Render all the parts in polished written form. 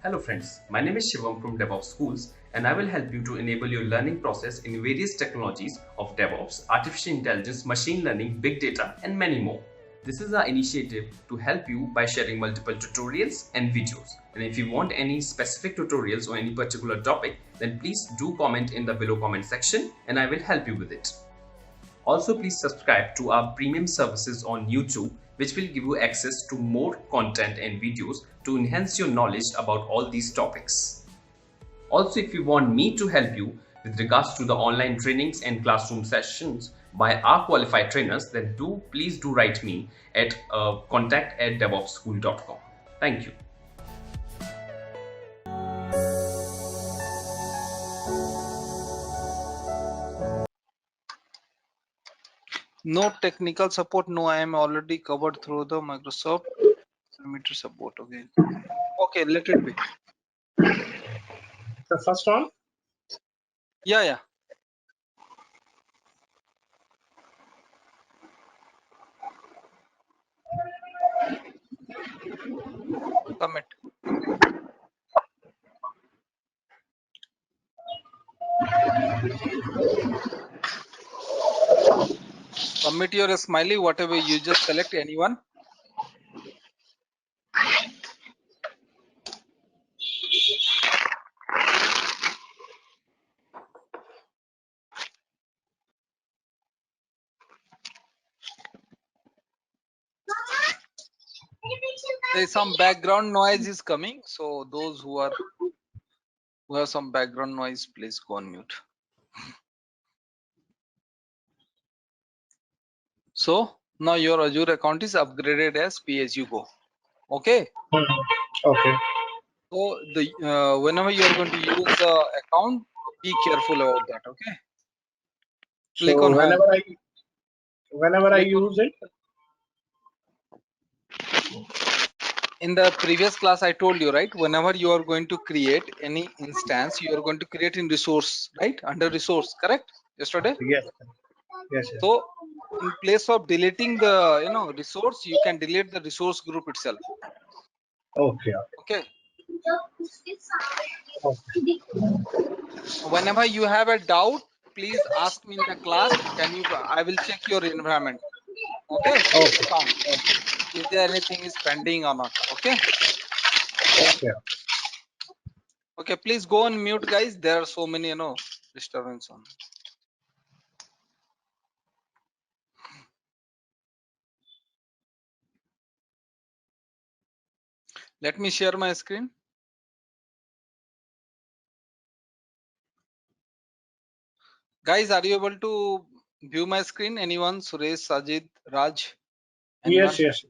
Hello friends, my name is Shivam from DevOps Schools and I will help you to enable your learning process in various technologies of DevOps, artificial intelligence, machine learning, big data and many more. This is our initiative to help you by sharing multiple tutorials and videos. And if you want any specific tutorials on any particular topic, then please do comment in the below comment section and I will help you with it. Also, please subscribe to our premium services on YouTube, which will give you access to more content and videos to enhance your knowledge about all these topics. Also, if you want me to help you with regards to the online trainings and classroom sessions by our qualified trainers, then please do write me at contact@devopsschool.com. Thank you. No technical support. No, I am already covered through the Microsoft Meter support. Okay, let it be. The first one? Yeah. Commit. Commit your smiley, whatever you just select anyone. There's some background noise is coming, so those who have some background noise, please go on mute. So now your Azure account is upgraded as pay-as-you-go. Okay. Okay. So the whenever you are going to use the account, be careful about that. Okay. Click So on home. whenever I use it. In the previous class, I told you, right? Whenever you are going to create any instance, you are going to create in resource, right? Under resource, correct? Yesterday. Yes. So in place of deleting the resource, you can delete the resource group itself. Okay. Whenever you have a doubt, please ask me in the class. I will check your environment. Okay. Is there anything is pending or not? Okay. Okay. Please go on mute, guys. There are so many disturbance on. Let me share my screen. Guys, are you able to view my screen? Anyone? Suresh, Sajid, Raj? Anyone? Yes.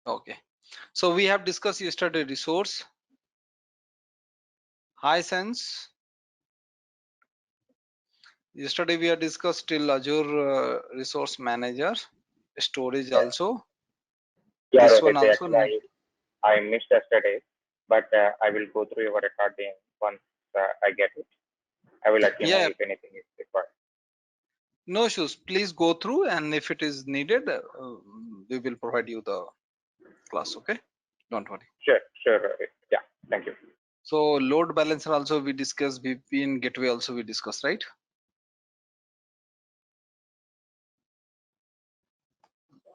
Okay. So we have discussed yesterday resource. Hisense. Yesterday we have discussed till Azure Resource Manager. Storage also. Yeah, This Rohit, one also. actually, I missed yesterday, but I will go through your recording once I get it. I will let you know if anything is required. No issues. Please go through, and if it is needed, we will provide you the class. Okay, don't worry. Sure, Rohit. Yeah, thank you. So load balancer also we discussed. VPN gateway also we discussed, right?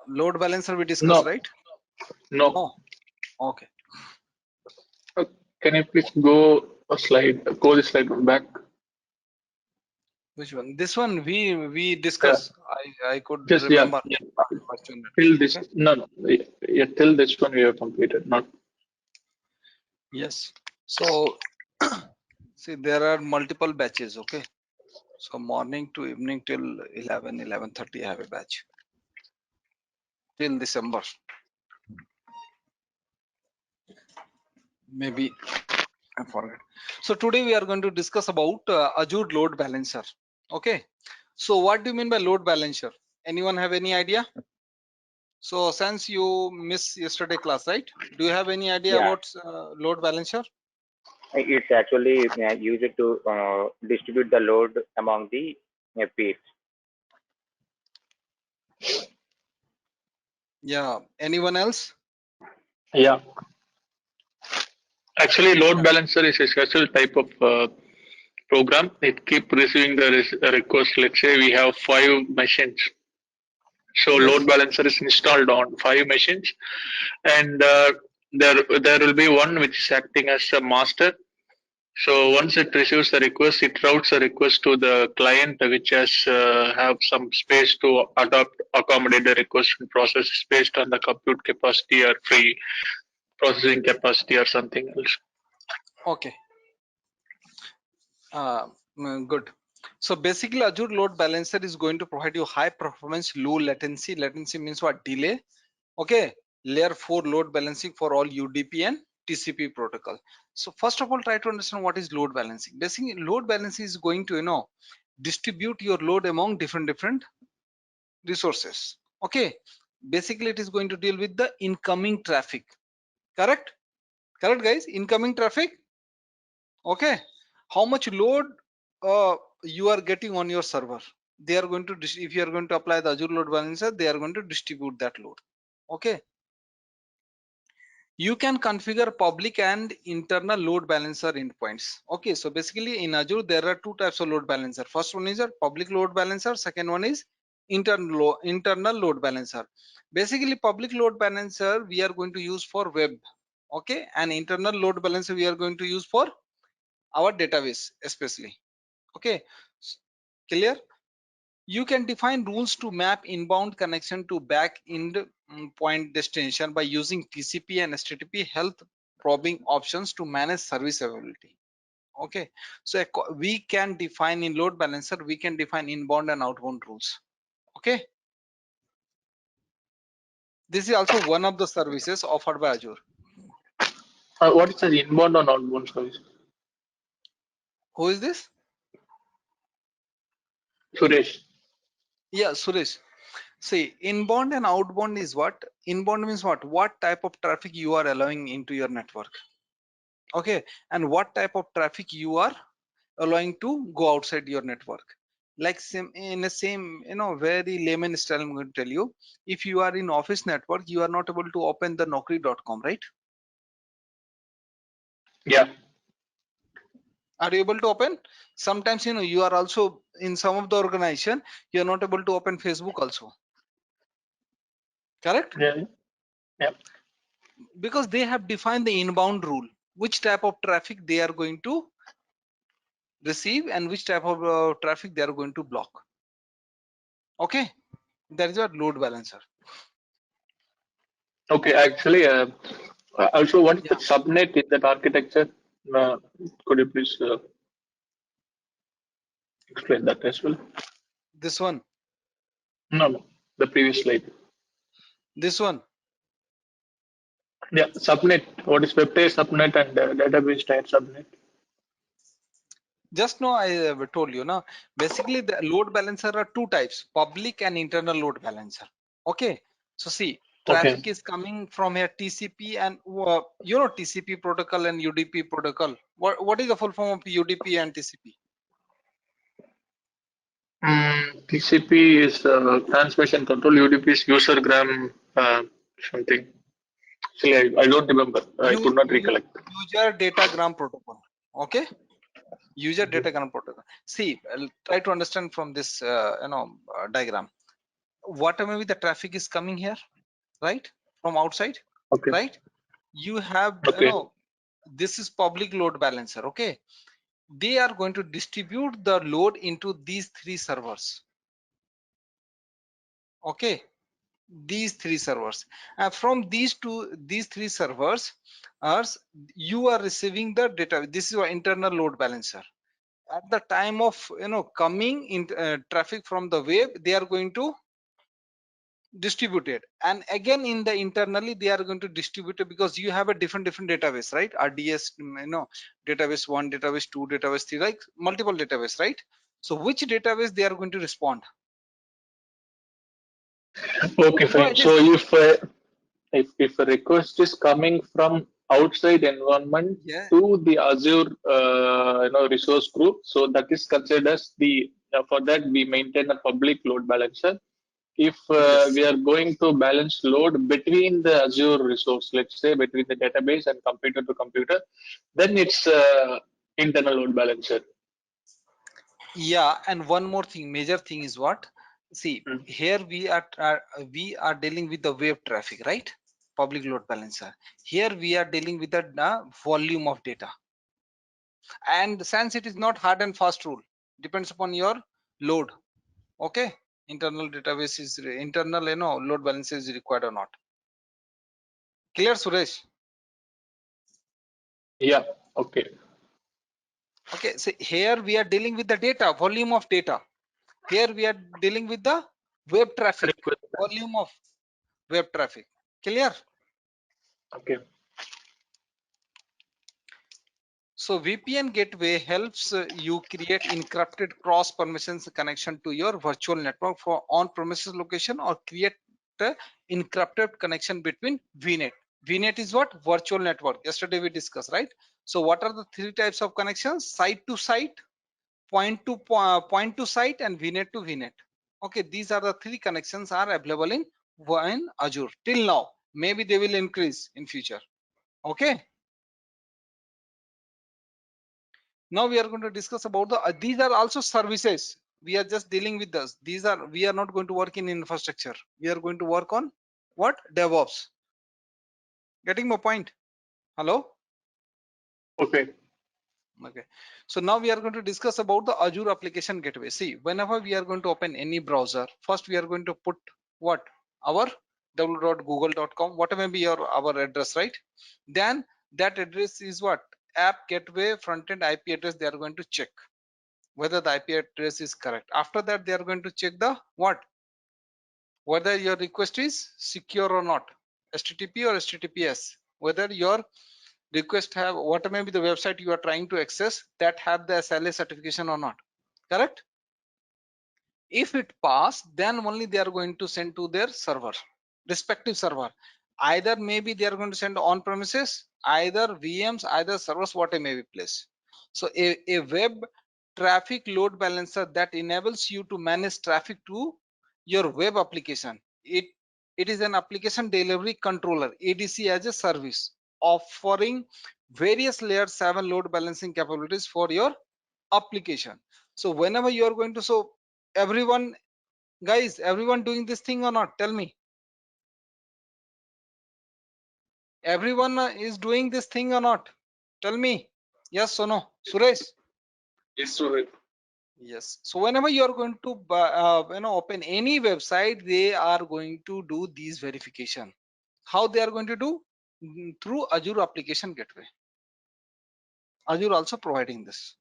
Load balancer we discussed, right? No. Okay. Can you please go the slide back? Which one? This one we discussed. I could Just remember. Yeah. Till this till this one we have completed. Not. Yes. So see, there are multiple batches. Okay. So morning to evening till 11:30 I have a batch till December. Maybe I forget. So today we are going to discuss about Azure Load Balancer. Okay. So what do you mean by load balancer? Anyone have any idea? So since you missed yesterday class, right? Do you have any idea about load balancer? It's actually used to distribute the load among the peers. Yeah. Anyone else? Yeah. Actually, load balancer is a special type of program. It keep receiving the request. Let's say we have 5 machines. So Yes. load balancer is installed on 5 machines, and there will be one which is acting as a master. So once it receives the request, it routes a request to the client, which has have some space to accommodate the request and process based on the compute capacity or free processing capacity or something else. Okay. Good. So basically, Azure Load Balancer is going to provide you high performance, low latency. Latency means what? Delay. Okay. Layer 4 load balancing for all UDP and TCP protocol. So first of all, try to understand what is load balancing. Basically, load balancing is going to distribute your load among different resources. Okay. Basically, it is going to deal with the incoming traffic. Correct guys, incoming traffic. Okay, how much load you are getting on your server, they are going to if you are going to apply the Azure Load Balancer, they are going to distribute that load. Okay, you can configure public and internal load balancer endpoints. Okay, so basically in Azure there are 2 types of load balancer. First one is a public load balancer, second one is internal load balancer. Basically public load balancer we are going to use for web. Okay, and internal load balancer we are going to use for our database especially. Okay, clear? You can define rules to map inbound connection to back end point destination by using TCP and HTTP health probing options to manage service availability. Okay, so we can define in load balancer, we can define inbound and outbound rules. Okay, this is also one of the services offered by Azure. What is the inbound and outbound service? Who is this? Suresh. Yeah, Suresh. See, inbound and outbound is what? Inbound means what? What type of traffic you are allowing into your network. Okay, and what type of traffic you are allowing to go outside your network. Like in the same, very layman style, I'm going to tell you. If you are in office network, you are not able to open the Naukri.com, right? Yeah. Are you able to open? Sometimes, you are also in some of the organization, you are not able to open Facebook also. Correct? Yeah. Yeah. Because they have defined the inbound rule, which type of traffic they are going to receive and which type of traffic they are going to block. Okay, that is what load balancer. Okay, actually, also what is the subnet in that architecture? Could you please explain that as well? This one. No, the previous slide. This one. Yeah, subnet. What is web tier subnet and database tier subnet? Just now I told you now. Basically, the load balancer are 2 types: public and internal load balancer. Okay. So see, traffic is coming from here TCP and TCP protocol and UDP protocol. What is the full form of UDP and TCP? TCP is transmission control. UDP is usergram something. Actually, I don't remember. I could not recollect. User datagram protocol. Okay. User datagram protocol. See, I'll try to understand from this diagram. Whatever the traffic is coming here, right, from outside, okay, right, you have this is public load balancer. Okay, they are going to distribute the load into these 3 servers. Okay, these 3 servers, and from these 3 servers you are receiving the data. This is your internal load balancer. At the time of coming in traffic from the web, they are going to distributed, and again in the internally they are going to distribute it, because you have a different database, right? RDS, database 1, database 2, database 3, like multiple database, right? So which database they are going to respond? Okay, fine. So if a request is coming from outside environment to the Azure resource group, so that is considered as the for that we maintain a public load balancer. if Yes. we are going to balance load between the Azure resource, let's say between the database and computer to computer, then it's internal load balancer. Yeah, and one more thing, major thing is what? See, Mm. here we are dealing with the web traffic, right? Public load balancer. Here we are dealing with the volume of data, and since it is not hard and fast rule, depends upon your load. Okay, internal database is internal, load balancer is required or not. Clear, Suresh? Yeah. Okay. Okay, so here we are dealing with the data, volume of data. Here we are dealing with the web traffic, Request. volume of web traffic. Clear? Okay. So VPN gateway helps you create encrypted cross permissions connection to your virtual network for on-premises location, or create the encrypted connection between VNet. VNet is what? Virtual network. Yesterday we discussed, right? So what are the three types of connections? Site to site, point to site, and VNet to VNet. Okay, these are the three connections are available in Azure till now. Maybe they will increase in future. Okay. Now we are going to discuss about the these are also services. We are just dealing with this. These are, we are not going to work in infrastructure. We are going to work on what? DevOps. Getting my point? Hello? Okay. Okay. So now we are going to discuss about the Azure Application Gateway. See, whenever we are going to open any browser, first we are going to put what? Our www.google.com, whatever may be our address, right? Then that address is what? App Gateway Frontend IP address. They are going to check whether the IP address is correct. After that, they are going to check the what? Whether your request is secure or not, HTTP or HTTPS. Whether your request have what may be the website you are trying to access that have the SLA certification or not. Correct? If it pass, then only they are going to send to their server, respective server. Either maybe they are going to send on premises, either VMs, either servers, what may be placed. So a web traffic load balancer that enables you to manage traffic to your web application. It is an application delivery controller, ADC, as a service, offering various layer 7 load balancing capabilities for your application. So whenever you are going to, so everyone, guys, everyone doing this thing or not? Tell me. Everyone is doing this thing or not? Tell me. Yes or no? Suresh? Yes, Rohit. Yes. So whenever you are going to open any website, they are going to do these verification. How they are going to do? Through Azure Application Gateway. Azure also providing this.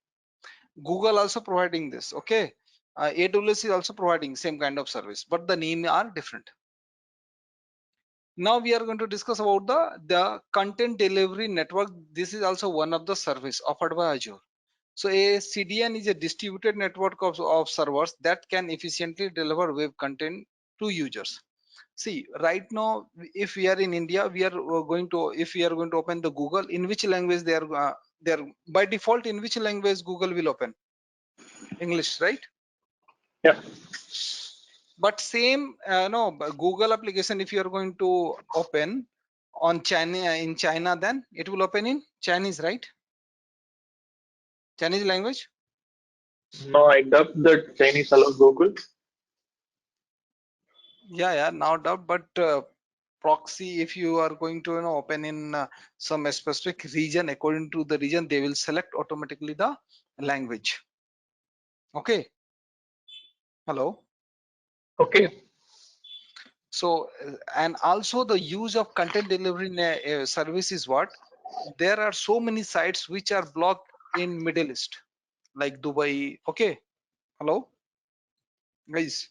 Google also providing this. Okay. AWS is also providing same kind of service, but the name are different. Now we are going to discuss about the content delivery network. This is also one of the service offered by Azure. So a CDN is a distributed network of servers that can efficiently deliver web content to users. See, right now, if we are in India, we are going to, if we are going to open the Google, in which language they are by default, in which language Google will open? English, right? Yeah. But same, no, Google application, if you are going to open on China, in China, then it will open in Chinese, right? Chinese language. No, I dubbed the Chinese hello Google. Yeah, no doubt. But proxy, if you are going to open in some specific region, according to the region, they will select automatically the language. Okay. Hello. Okay. So and also the use of content delivery service is what? There are so many sites which are blocked in Middle East, like Dubai. Okay. Hello, guys.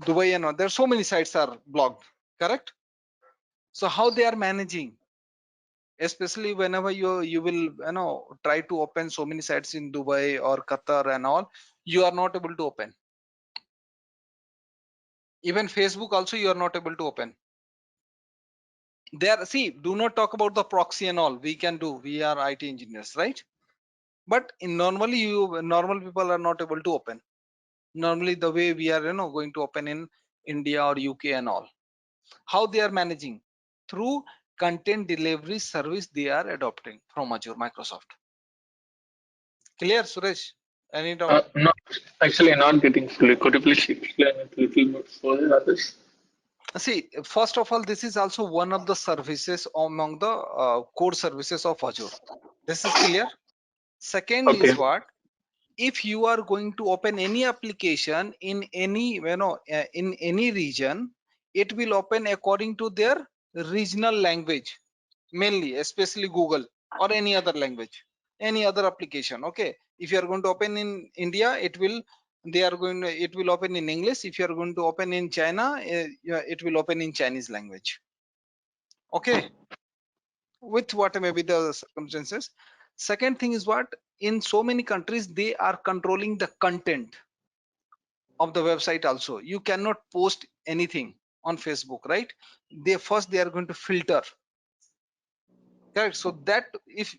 Dubai and all. There are so many sites are blocked. Correct. So how they are managing? Especially whenever you will try to open so many sites in Dubai or Qatar and all, you are not able to open. Even Facebook also you are not able to open. There, see, do not talk about the proxy and all. We can do, we are IT engineers, right? But in normally normal people are not able to open. Normally the way we are going to open in India or UK and all. How they are managing? Through content delivery service they are adopting from Azure Microsoft. Clear, Suresh? Any doubt? No, actually, not getting fully. Could you please explain it a little bit further, others? See, first of all, this is also one of the services among the core services of Azure. This is clear. Second Okay. is what? If you are going to open any application in any, in any region, it will open according to their regional language, mainly, especially Google or any other language, any other application. Okay. If you are going to open in India, it will open in English. If you are going to open in China, it will open in Chinese language. Okay, with what may be the circumstances. Second thing is what? In so many countries they are controlling the content of the website also. You cannot post anything on Facebook, right? They are going to filter, correct? So that, if,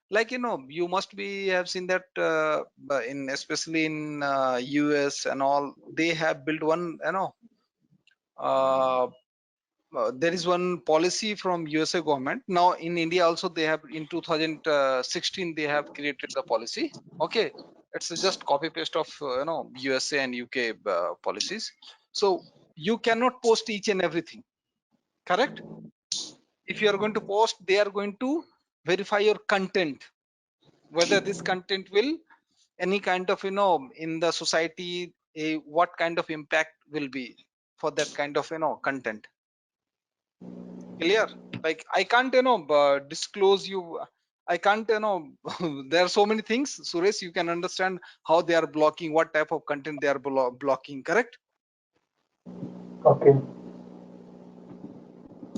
like, you must be have seen that in, especially in US and all, they have built one, uh, there is one policy from USA government. Now in India also they have, in 2016 they have created the policy. Okay, it's just copy paste of USA and UK policies. So you cannot post each and everything, correct? If you are going to post, they are going to verify your content, whether this content will any kind of, in the society, what kind of impact will be for that kind of, content. Clear? Like, I can't, disclose you. I can't, there are so many things, Suresh. You can understand how they are blocking, what type of content they are blocking, correct? Okay.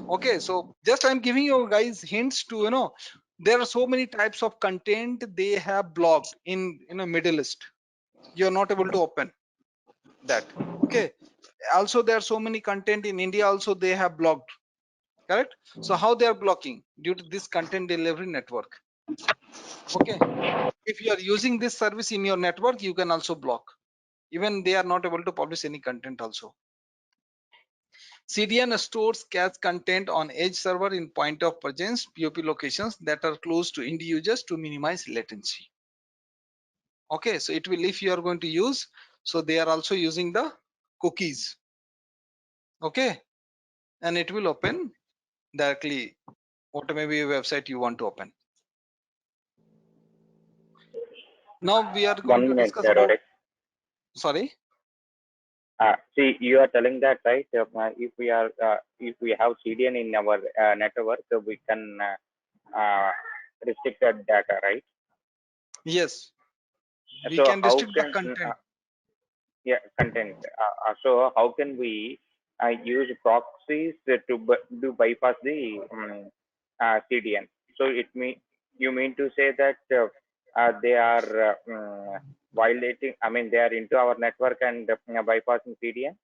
Okay, so just I'm giving you guys hints to, there are so many types of content they have blocked in Middle East. You're not able to open that. Okay. Also, there are so many content in India also they have blocked, correct? So how they are blocking? Due to this content delivery network. Okay, if you are using this service in your network, you can also block. Even they are not able to publish any content also. CDN stores cache content on edge server in point of presence POP locations that are close to end users to minimize latency. Okay, so it will, if you are going to use, so they are also using the cookies. Okay, and it will open directly what may be a website you want to open. Now we are going 1 to minute, discuss about, Rohit. sorry. See, you are telling that, right? If we have CDN in our network, so we can restrict that data, right? Yes, we So can how restrict the can content. content? So how can we use proxies to bypass the CDN? So you mean to say that they are violating? I mean, they are into our network and bypassing CDN?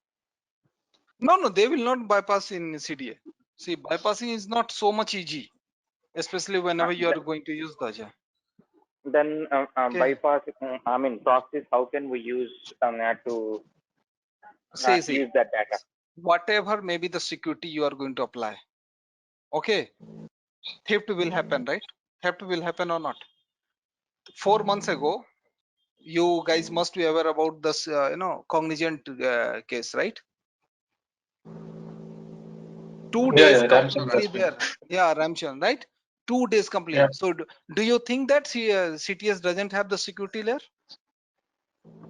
No, they will not bypass in CDA. See, bypassing is not so much easy, especially whenever you are going to use the Azure. Then Okay. bypass, I mean, proxies, how can we use to use that data? Whatever may be the security you are going to apply. Okay, theft will happen, right? Theft will happen or not? 4 months ago, you guys must be aware about this, Cognizant case, right? 2 days completely there. Yeah, Ramchan, right? 2 days complete. Yeah. So do you think that CTS doesn't have the security layer?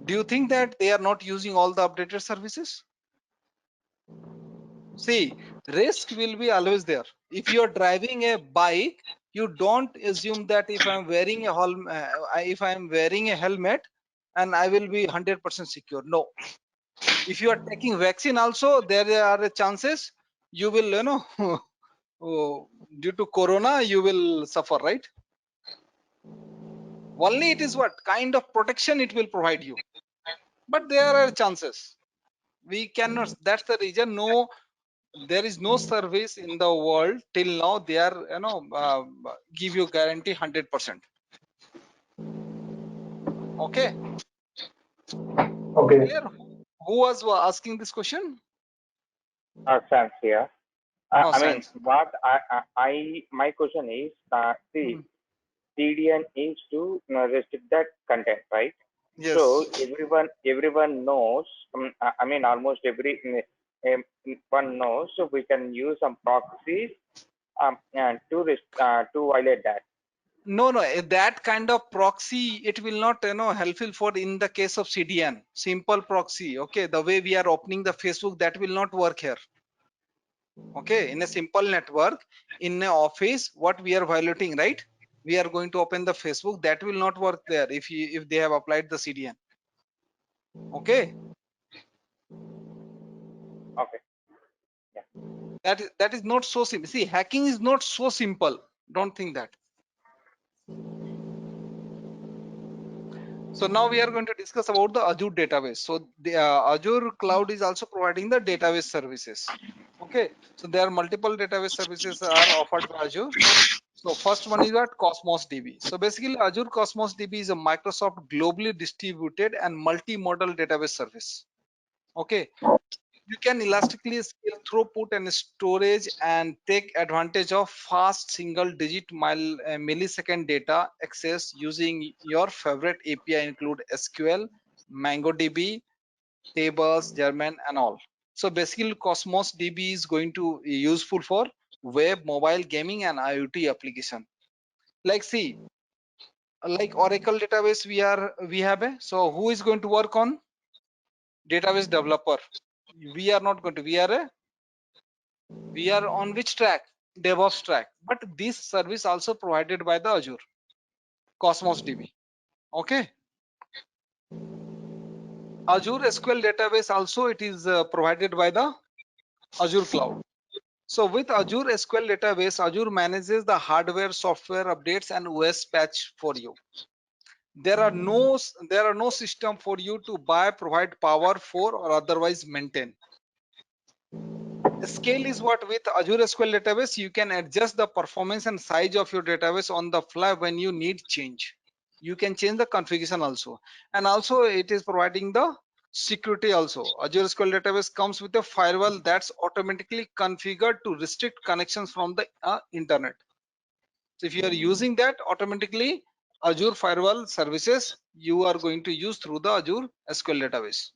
Do you think that they are not using all the updated services? See, risk will be always there. If you are driving a bike, you don't assume that if I'm wearing a helmet and I will be 100% secure. No. If you are taking vaccine also, there are chances you will, due to corona, you will suffer, right? Only it is what kind of protection it will provide you, but there are chances. We cannot, that's the reason there is no service in the world till now they are give you guarantee 100%. Okay. Okay. Clear? Who was asking this question? Sans here. Oh, I mean, Sans. what my question is, see, Hmm. CDN is to restrict that content, right? So Yes. everyone knows. I mean, almost one knows. So we can use some proxies and to violate that. No, no, that kind of proxy, it will not, helpful for in the case of CDN, simple proxy. Okay, the way we are opening the Facebook, that will not work here. Okay, in a simple network, in an office, what we are violating, right? We are going to open the Facebook, that will not work there if they have applied the CDN. Okay, Okay. that is not so simple. See, hacking is not so simple. Don't think that. So now we are going to discuss about the Azure database. So the Azure cloud is also providing the database services. Okay, so there are multiple database services are offered by Azure. So first one is what Cosmos DB. So basically Azure Cosmos DB is a Microsoft globally distributed and multi-model database service. Okay, you can elastically scale throughput and storage and take advantage of fast single digit millisecond data access using your favorite API include SQL, MongoDB, tables, German and all. So basically Cosmos DB is going to be useful for web, mobile, gaming and IoT application. Like see, like Oracle database we have a, so who is going to work on database developer? We are not going to, we are on which track? DevOps track. But this service also provided by the Azure Cosmos DB. Okay, Azure SQL database also it is provided by the Azure cloud. So with Azure SQL database, Azure manages the hardware, software updates and OS patch for you. There are no system for you to buy, provide power for or otherwise maintain. Scale is what with Azure SQL database, you can adjust the performance and size of your database on the fly when you need change. You can change the configuration also. And also it is providing the security also. Azure SQL database comes with a firewall that's automatically configured to restrict connections from the internet. So if you are using that automatically, Azure firewall services you are going to use through the Azure SQL database.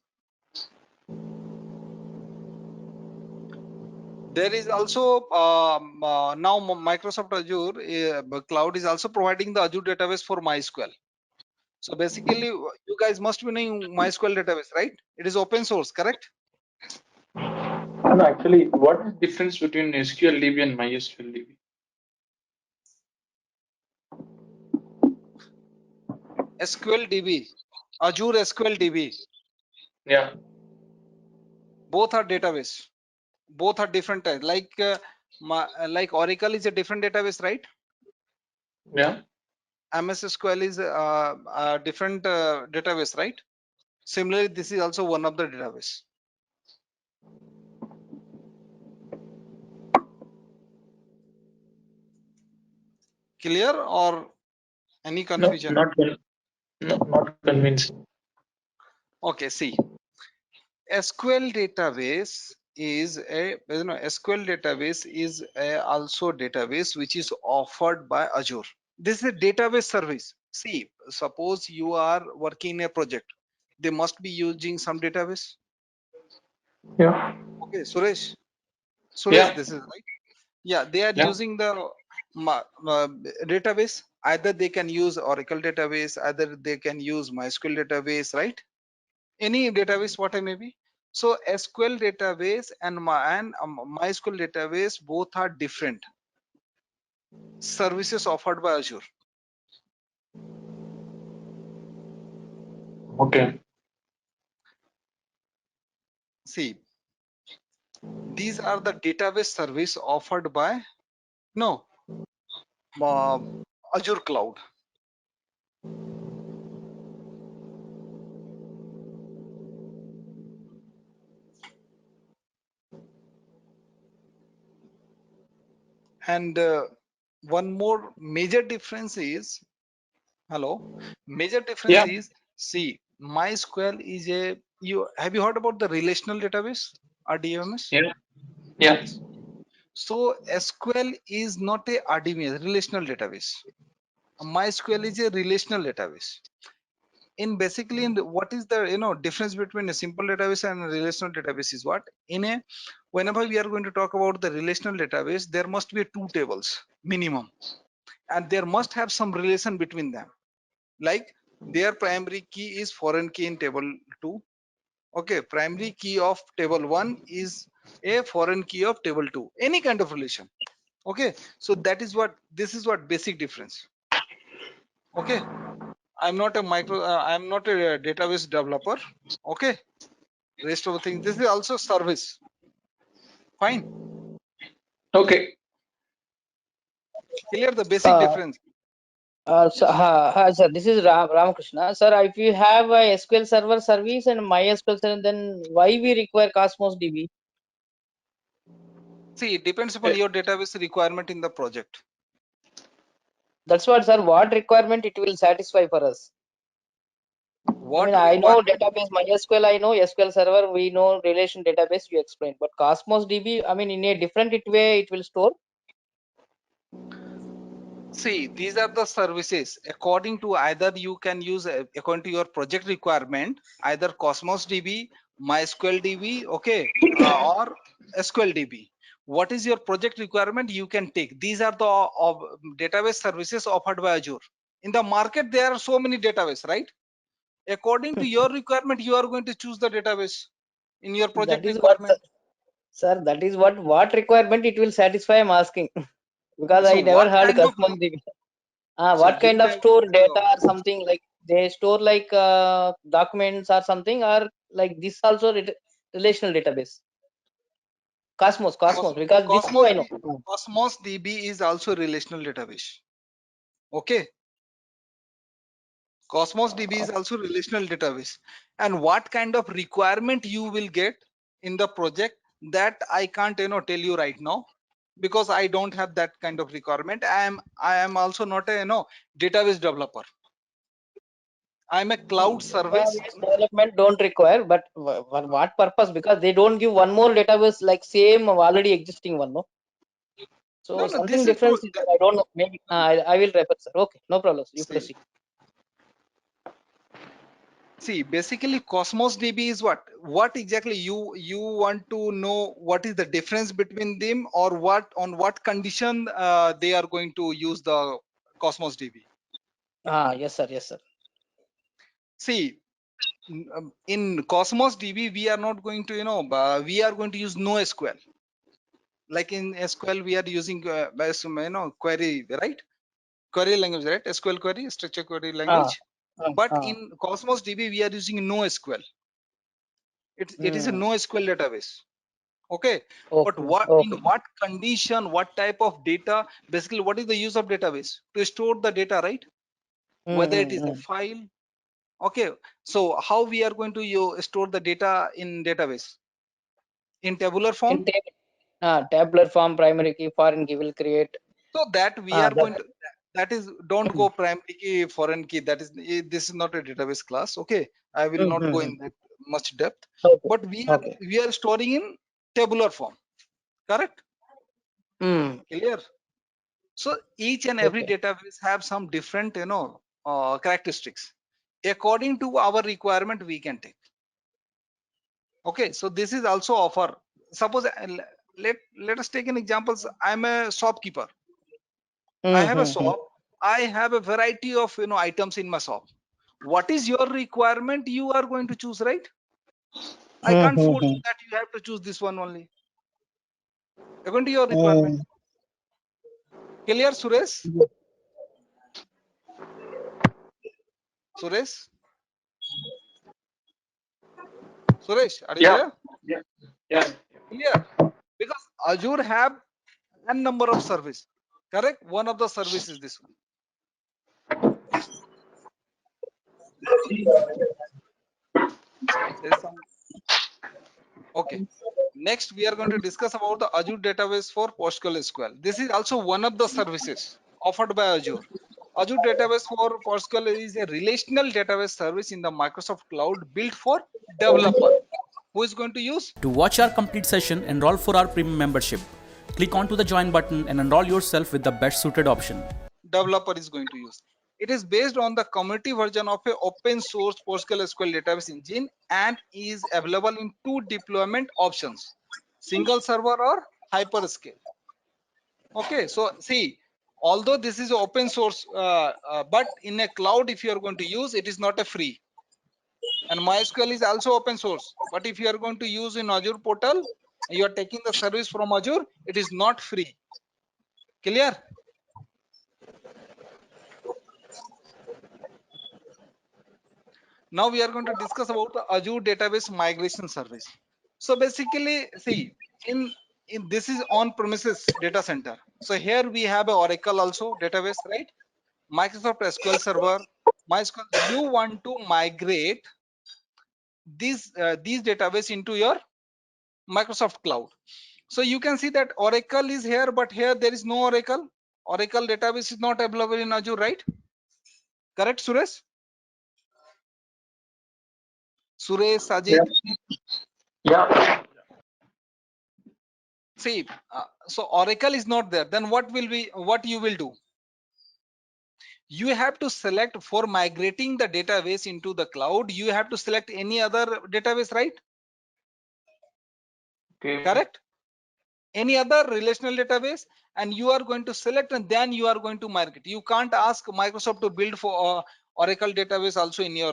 There is also now Microsoft Azure cloud is also providing the Azure database for MySQL. So basically you guys must be knowing MySQL database, right? It is open source, correct? No, actually, what is the difference between SQLDB and MySQLDB? SQLDB, Azure SQLDB, Yeah, both are database. Both are different types. Like Oracle is a different database, right? yeah. MS SQL is a different database, right? Similarly, this is also one of the database. Clear or any No, confusion? not convincing. Okay, see, SQL database is also database which is offered by Azure. This is a database service. See, suppose you are working in a project, they must be using some database. Yeah, Okay, Suresh, yeah, this is right. Yeah, they are yeah. using the database. Either they can use Oracle database, either they can use MySQL database, right? Any database, what I may be. So SQL database and MySQL database both are different services offered by Azure. Okay. See, these are the database service offered by uh, Azure Cloud. And one more major difference is, major difference Yeah, is, see, MySQL is have you heard about the relational database? RDMS? Yeah. Yeah. So SQL is not a RDBMS, relational database. MySQL is a relational database. In basically, what is the difference between a simple database and a relational database is what? Whenever we are going to talk about the relational database, there must be two tables minimum, and there must have some relation between them. Like their primary key is foreign key in table 2. Okay, primary key of table 1 is a foreign key of table 2. Any kind of relation. Okay, so this is what basic difference. Okay, I'm not a database developer. Okay, rest of the things, this is also service. Fine, Okay. clear the basic difference. Sir, this is Ramakrishna. Sir, if you have a SQL Server service and MySQL Server, then why we require Cosmos DB? See, it depends upon your database requirement in the project. That's what, sir. What requirement it will satisfy for us? I know database MySQL, I know SQL Server, we know relation database you explained, but Cosmos DB, in a different way it will store. See, these are the services according to either you can use according to your project requirement, either Cosmos DB, MySQL DB, okay, or SQL DB. What is your project requirement? You can take. These are the database services offered by Azure. In the market, there are so many database, right? According to your requirement, you are going to choose the database in your project requirement. Sir, that is what requirement it will satisfy, I'm asking. Because I never heard Cosmos DB. What kind of store data or something, like they store like documents or something, or like this also relational database? Cosmos, because this two I know. Cosmos DB is also relational database. Okay. Cosmos DB is also relational database. And what kind of requirement you will get in the project, that I can't tell you right now, because I don't have that kind of requirement. I am also not a database developer. I'm a cloud service. Development don't require, but for what purpose? Because they don't give one more database like same already existing one, no? So No, something different. I don't know. Maybe I will refer, sir. Okay, no problem. You proceed. See, basically Cosmos DB is what exactly you want to know. What is the difference between them, or on what condition they are going to use the Cosmos DB? Yes sir, yes sir. See, in Cosmos DB we are not going to we are going to use NoSQL. Like in SQL we are using query, right? Query language, right? SQL query, structure query language. But in Cosmos DB we are using NoSQL. It is a NoSQL database. Okay. But in what condition, what type of data? Basically, what is the use of database? To store the data, right? Whether it is a file. Okay. So how we are going to store the data in database? In tabular form? Tabular form, primary key, foreign key will create. So that we are going to, that is, don't go primary key, foreign key. This is not a database class. Okay. I will not go in that much depth. But we are storing in tabular form. Correct? Clear? So each and every database have some different characteristics. According to our requirement we can take. Okay, so this is also offer. Suppose let us take an example. I'm a shopkeeper. I have a shop. I have a variety of items in my shop. What is your requirement? You are going to choose, right? I can't force you that you have to choose this one only. According to your requirement. Clear, Suresh? Suresh? Suresh, are you there? Yeah. Clear? Because Azure have a number of service. Correct? One of the service is this one. Okay. Next, we are going to discuss about the Azure database for PostgreSQL. This is also one of the services offered by Azure. Azure database for PostgreSQL is a relational database service in the Microsoft Cloud built for developer Who is going to use? To watch our complete session, enroll for our premium membership. Click onto the join button and enroll yourself with the best suited option. Developer is going to use. It is based on the community version of a open source PostgreSQL database engine and is available in 2 deployment options, single server or hyperscale. Okay, so see, although this is open source, but in a cloud, if you are going to use, it is not a free. And MySQL is also open source, but if you are going to use in Azure portal, you are taking the service from Azure, it is not free. Clear? Now we are going to discuss about the Azure database migration service. So basically, see, in this is on-premises data center. So here we have a Oracle also database, right? Microsoft SQL Server, MySQL. You want to migrate these database into your Microsoft Cloud. So you can see that Oracle is here, but here there is no Oracle. Oracle database is not available in Azure, right? Correct, Suresh? Suresh, Sajid. Yeah. See, so Oracle is not there. Then what you will do? You have to select for migrating the database into the cloud. You have to select any other database, right? Okay. Correct? Any other relational database, and you are going to select, and then you are going to migrate. You can't ask Microsoft to build for Oracle database also in your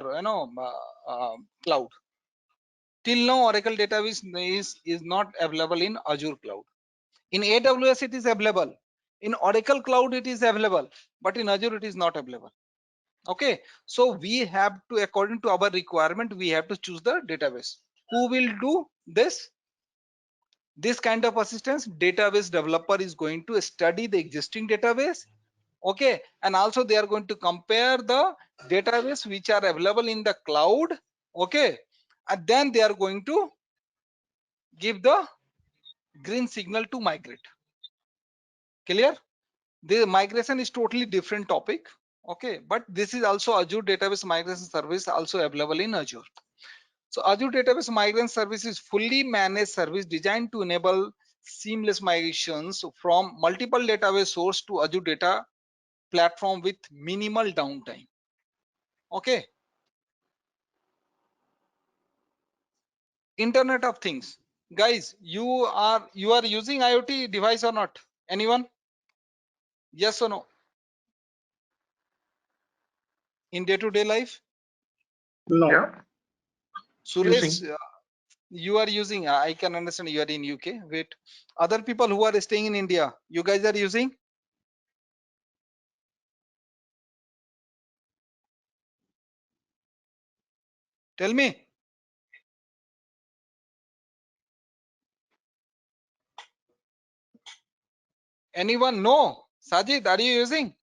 cloud. Till now, Oracle database is not available in Azure cloud. In AWS it is available. In Oracle cloud it is available, but in Azure it is not available. Okay, so we have to, according to our requirement, we have to choose the database. Who will do this? This kind of assistance, database developer is going to study the existing database. Okay, and also they are going to compare the database which are available in the cloud. Okay, and then they are going to give the green signal to migrate. Clear? The migration is totally different topic. Okay, but this is also Azure database migration service also available in Azure. So Azure database migration service is fully managed service designed to enable seamless migrations from multiple database source to Azure data platform with minimal downtime. Okay. Internet of Things. Guys, you are using IoT device or not? Anyone? Yes or no? In day-to-day life? No. Yeah. Suresh, you are using, I can understand you are in UK. Wait, other people who are staying in India, you guys are using? Tell me. Anyone? No. Sajid, are you using?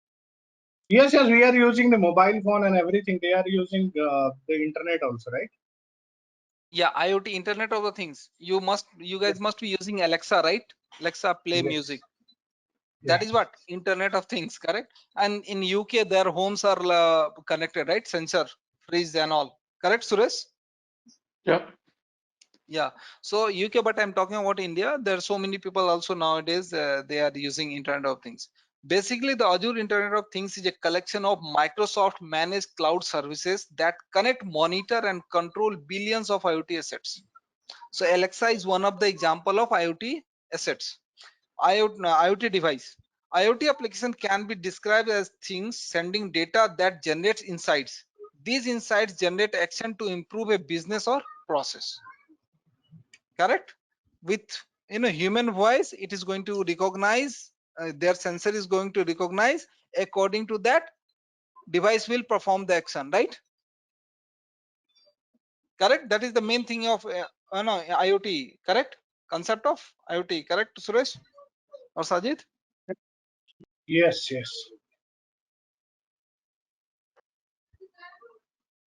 Yes, yes, we are using the mobile phone and everything. They are using the internet also, right? Yeah, IoT, Internet of the Things. You guys must be using Alexa, right? Alexa, play Yes. music. That Yes. is what Internet of Things, correct? And in UK, their homes are connected, right? Sensor, fridge, and all. Correct, Suresh? Yeah. Yeah. So UK, but I'm talking about India. There are so many people also nowadays. They are using Internet of Things. Basically, the Azure Internet of Things is a collection of Microsoft managed cloud services that connect, monitor, and control billions of IoT assets. So Alexa is one of the example of IoT assets. IoT device. IoT application can be described as things sending data that generates insights. These insights generate action to improve a business or process. Correct? With human voice, it is going to recognize, their sensor is going to recognize, according to that device will perform the action, right? Correct? That is the main thing of IoT. Correct? Concept of IoT. Correct, Suresh or Sajid? Yes, yes.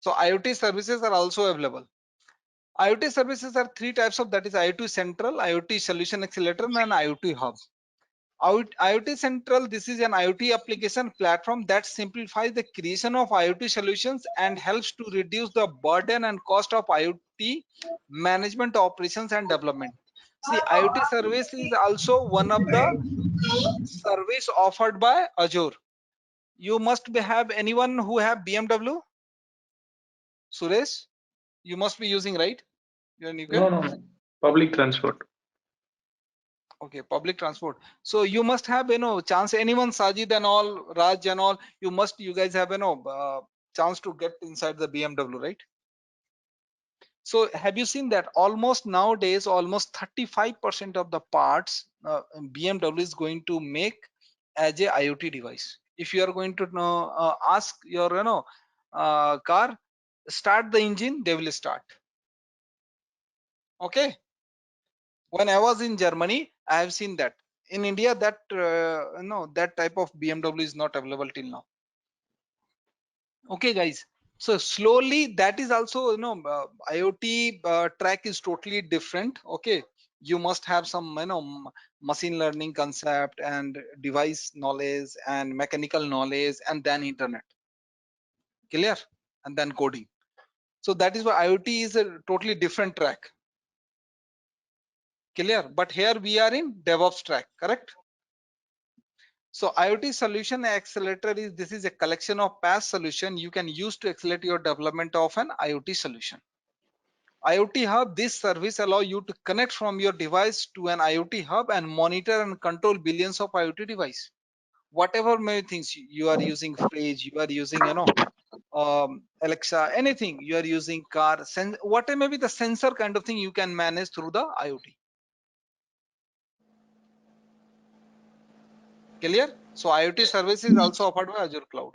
So IoT services are also available. IoT services are 3 types of, that is IoT Central, IoT Solution Accelerator, and IoT Hub. IoT Central, this is an IoT application platform that simplifies the creation of IoT solutions and helps to reduce the burden and cost of IoT management, operations, and development. See, IoT service is also one of the service offered by Azure. You must have anyone who have BMW? Suresh, you must be using, right? You're in UK? No. Public transport. Okay, public transport. So you must have, chance, anyone, Sajid and all, Raj and all, you guys have, chance to get inside the BMW, right? So have you seen that almost nowadays, almost 35% of the parts BMW is going to make as a IoT device. If you are going to ask your, car, start the engine, they will start. Okay. When I was in Germany, I have seen that. In India, that that type of BMW is not available till now. Okay, guys. So slowly, that is also, IoT track is totally different. Okay, you must have some, machine learning concept and device knowledge and mechanical knowledge and then internet. Clear? And then coding. So that is why IoT is a totally different track. Clear? But here we are in DevOps track, correct? So IoT solution accelerator is, this is a collection of past solution you can use to accelerate your development of an IoT solution. IoT hub, this service allow you to connect from your device to an IoT hub and monitor and control billions of IoT device. Whatever many things you are using, fridge, you are using, Alexa, anything you are using, car, whatever may be the sensor kind of thing you can manage through the IoT. Clear? So IoT service is also offered by Azure Cloud.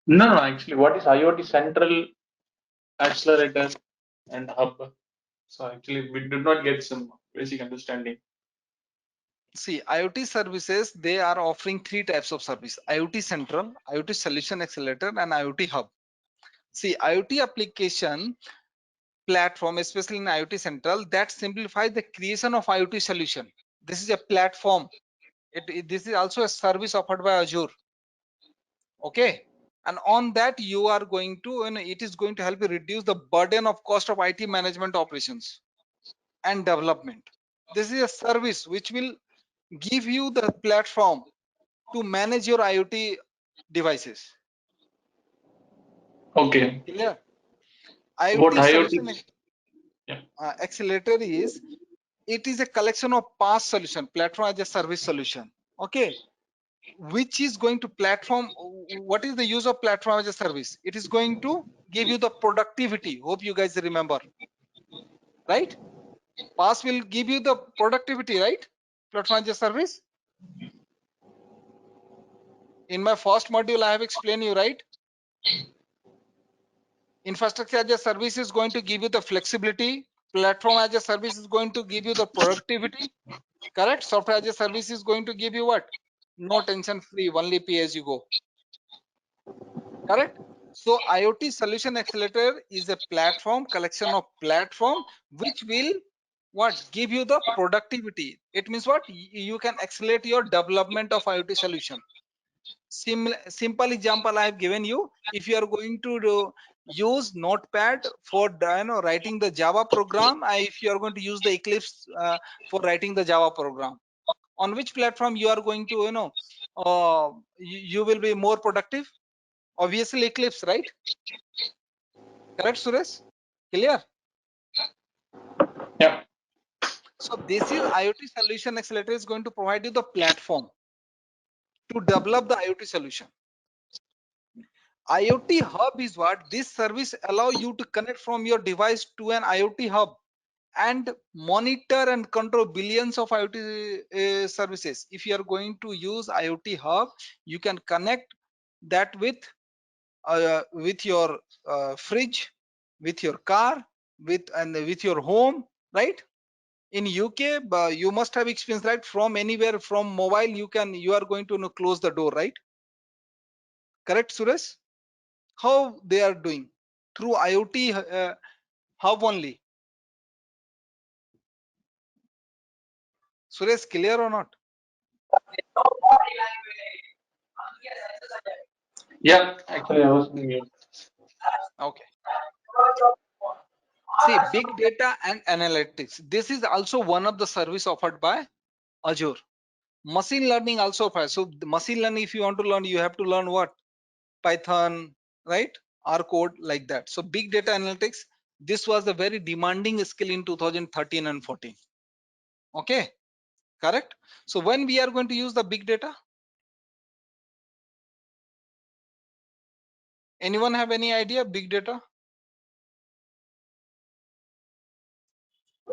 No, actually, what is IoT Central Accelerator and Hub? So actually, we did not get some basic understanding. See, IoT services, they are offering 3 types of service: IoT Central, IoT Solution Accelerator, and IoT Hub. See, IoT application platform, especially in IoT Central, that simplifies the creation of IoT solution. This is a platform. This is also a service offered by Azure. Okay. And on that, you are going to, it is going to help you reduce the burden of cost of IT management operations and development. This is a service which will give you the platform to manage your IoT devices. Okay. Clear? What IoT solution Yeah. accelerator is, it is a collection of past solution, platform as a service solution. Okay, which is going to platform. What is the use of platform as a service? It is going to give you the productivity. Hope you guys remember, right? Past will give you the productivity, right? Platform as a service. In my first module, I have explained you, right? Infrastructure as a service is going to give you the flexibility. Platform as a service is going to give you the productivity. Correct? Software as a service is going to give you what? No tension free, only pay as you go. Correct? So IoT Solution Accelerator is a platform, collection of platform, which will what? Give you the productivity. It means what? You can accelerate your development of IoT solution. Simple example I have given you. If you are going to use Notepad for writing the Java program, if you are going to use the Eclipse for writing the Java program, on which platform you are going to you will be more productive? Obviously Eclipse, right? Correct, Suresh? Clear? Yeah. So this is IoT Solution Accelerator is going to provide you the platform to develop the IoT solution. IoT Hub is what? This service allow you to connect from your device to an IoT hub and monitor and control billions of IoT services. If you are going to use IoT Hub, you can connect that with your fridge, with your car, with your home, right? In UK, you must have experience, right? From anywhere, from mobile, you are going to close the door, right? Correct, Suresh? How they are doing? Through IoT hub only. Suresh, clear or not? Yeah, actually, I was on mute. Okay. See, big data and analytics. This is also one of the service offered by Azure. Machine learning also offers. So the machine learning, if you want to learn, you have to learn what? Python, right? R code like that. So big data analytics, this was a very demanding skill in 2013 and 14. Okay, correct? So when we are going to use the big data? Anyone have any idea? Big data?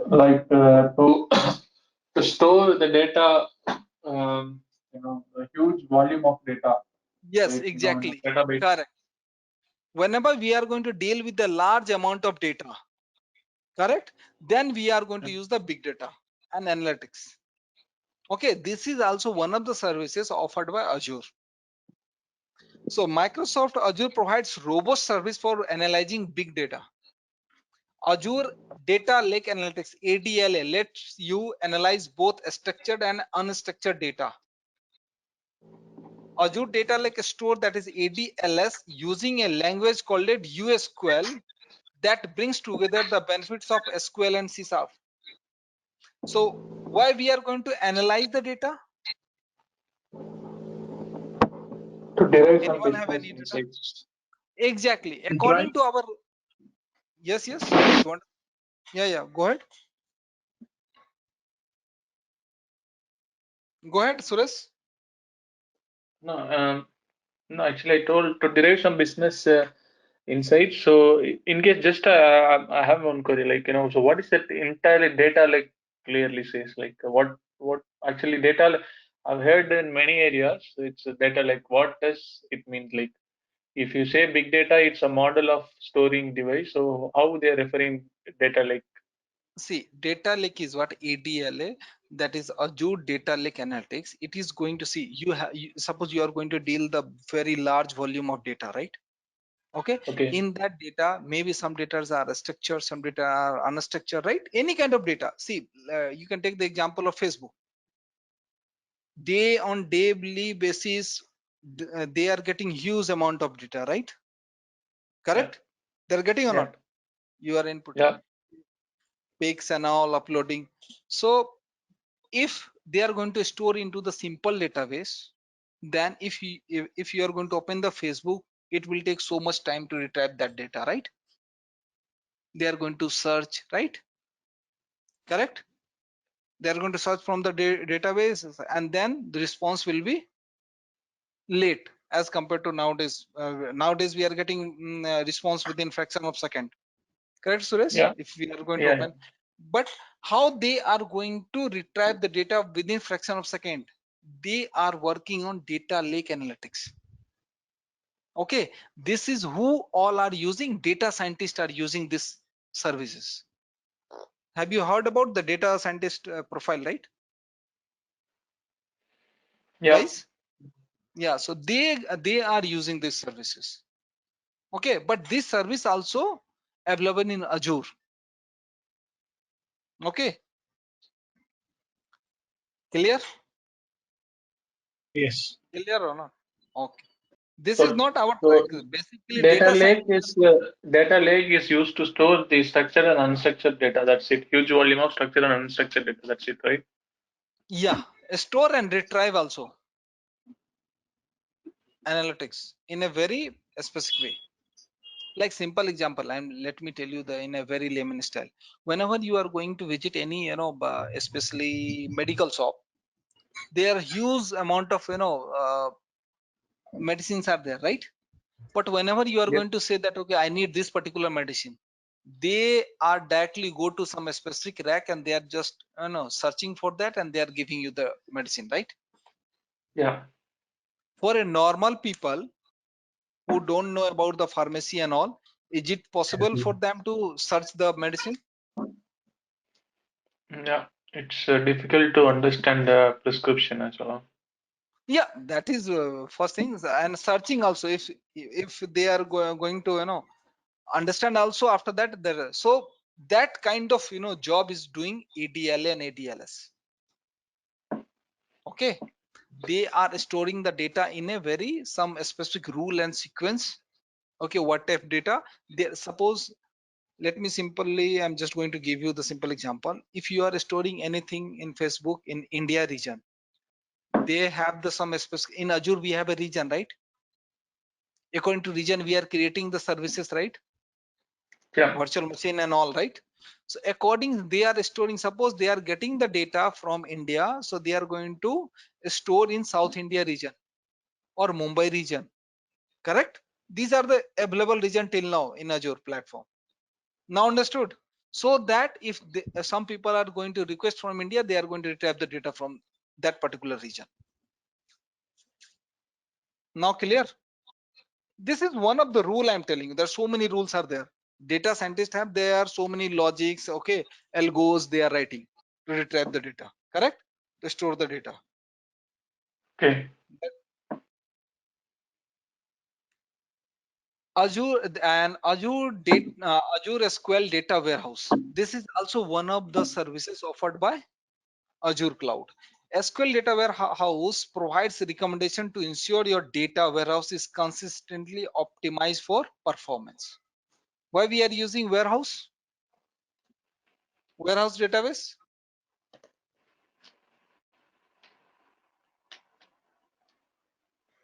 Like to store the data, a huge volume of data, Yes, like in exactly. petabytes. Correct. Whenever we are going to deal with a large amount of data, correct, then we are going to use the big data and analytics. Okay, this is also one of the services offered by Azure. So Microsoft Azure provides robust service for analyzing big data. Azure Data Lake Analytics, ADLA, lets you analyze both structured and unstructured data. Azure Data Lake Store, that is ADLS, using a language called it USQL, that brings together the benefits of SQL and C#. So why we are going to analyze the data? To derive some Anyone have business any data? insights. Exactly. To According to our, yes, you want, yeah, go ahead. Go ahead, Suresh. No, no, actually, I told to derive some business insights. So, in case just I have one query, like so what is that entirely data like clearly says, like what actually data? I've heard in many areas it's a data like what does it mean? Like if you say big data, it's a model of storing device. So how they are referring data like? See, data lake is what ADLA, that is Azure Data Lake Analytics. It is going to see suppose you are going to deal the very large volume of data, right? Okay. Okay. In that data, maybe some data are structured, some data are unstructured, right? Any kind of data. See, you can take the example of Facebook. Day on daily basis, they are getting huge amount of data, right? Correct? They're getting or Yeah. not? You are inputting Yeah. pics and all uploading. So if they are going to store into the simple database, then if you are going to open the Facebook, it will take so much time to retrieve that data, right? They are going to search, right? Correct? They are going to search from the database, and then the response will be late as compared to nowadays. Nowadays we are getting response within fraction of second. Correct, Suresh? Yeah. If we are going to Yeah. open, but how they are going to retrieve the data within fraction of second? They are working on data lake analytics. Okay, this is who all are using. Data scientists are using this services. Have you heard about the data scientist profile, right? Yeah. Guys, yeah, so they are using these services. Okay, but this service also available in Azure. Okay, clear? Yes. Clear or not? Okay, this is So, not our so track. Basically data data lake science. is used to store the structured and unstructured data. That's it. Huge volume of structured and unstructured data. That's it, right? Yeah, store and retrieve also analytics in a very specific way. Like simple example, let me tell you the in a very layman style. Whenever you are going to visit any especially medical shop, there are huge amount of medicines are there, right? But whenever you are Yep. going to say that okay, I need this particular medicine, they are directly go to some specific rack and they are just searching for that and they are giving you the medicine, right? Yeah. For a normal people who don't know about the pharmacy and all, is it possible for them to search the medicine? Yeah. It's difficult to understand the prescription as well. Yeah, that is first thing. And searching also, if they are going to understand also after that there. So that kind of job is doing ADLA and ADLS. Okay, they are storing the data in a very some specific rule and sequence. Okay, what type data? They suppose, let me simply, I'm just going to give you the simple example. If you are storing anything in Facebook in India region, they have the some specific, in Azure we have a region, right? According to region we are creating the services, right? Yeah. Virtual machine and all, right? So according, they are storing, suppose they are getting the data from India, so they are going to store in South India region or Mumbai region, correct? These are the available region till now in Azure platform. Now understood? So that if some people are going to request from India, they are going to retrieve the data from that particular region. Now clear? This is one of the rule I'm telling you. There are so many rules are there. Data scientists have, there are so many logics, okay, algos they are writing to retrieve the data, correct? To store the data. Okay. Azure and Azure data, Azure SQL data warehouse. This is also one of the services offered by Azure Cloud. SQL data warehouse provides recommendation to ensure your data warehouse is consistently optimized for performance. Why we are using warehouse database?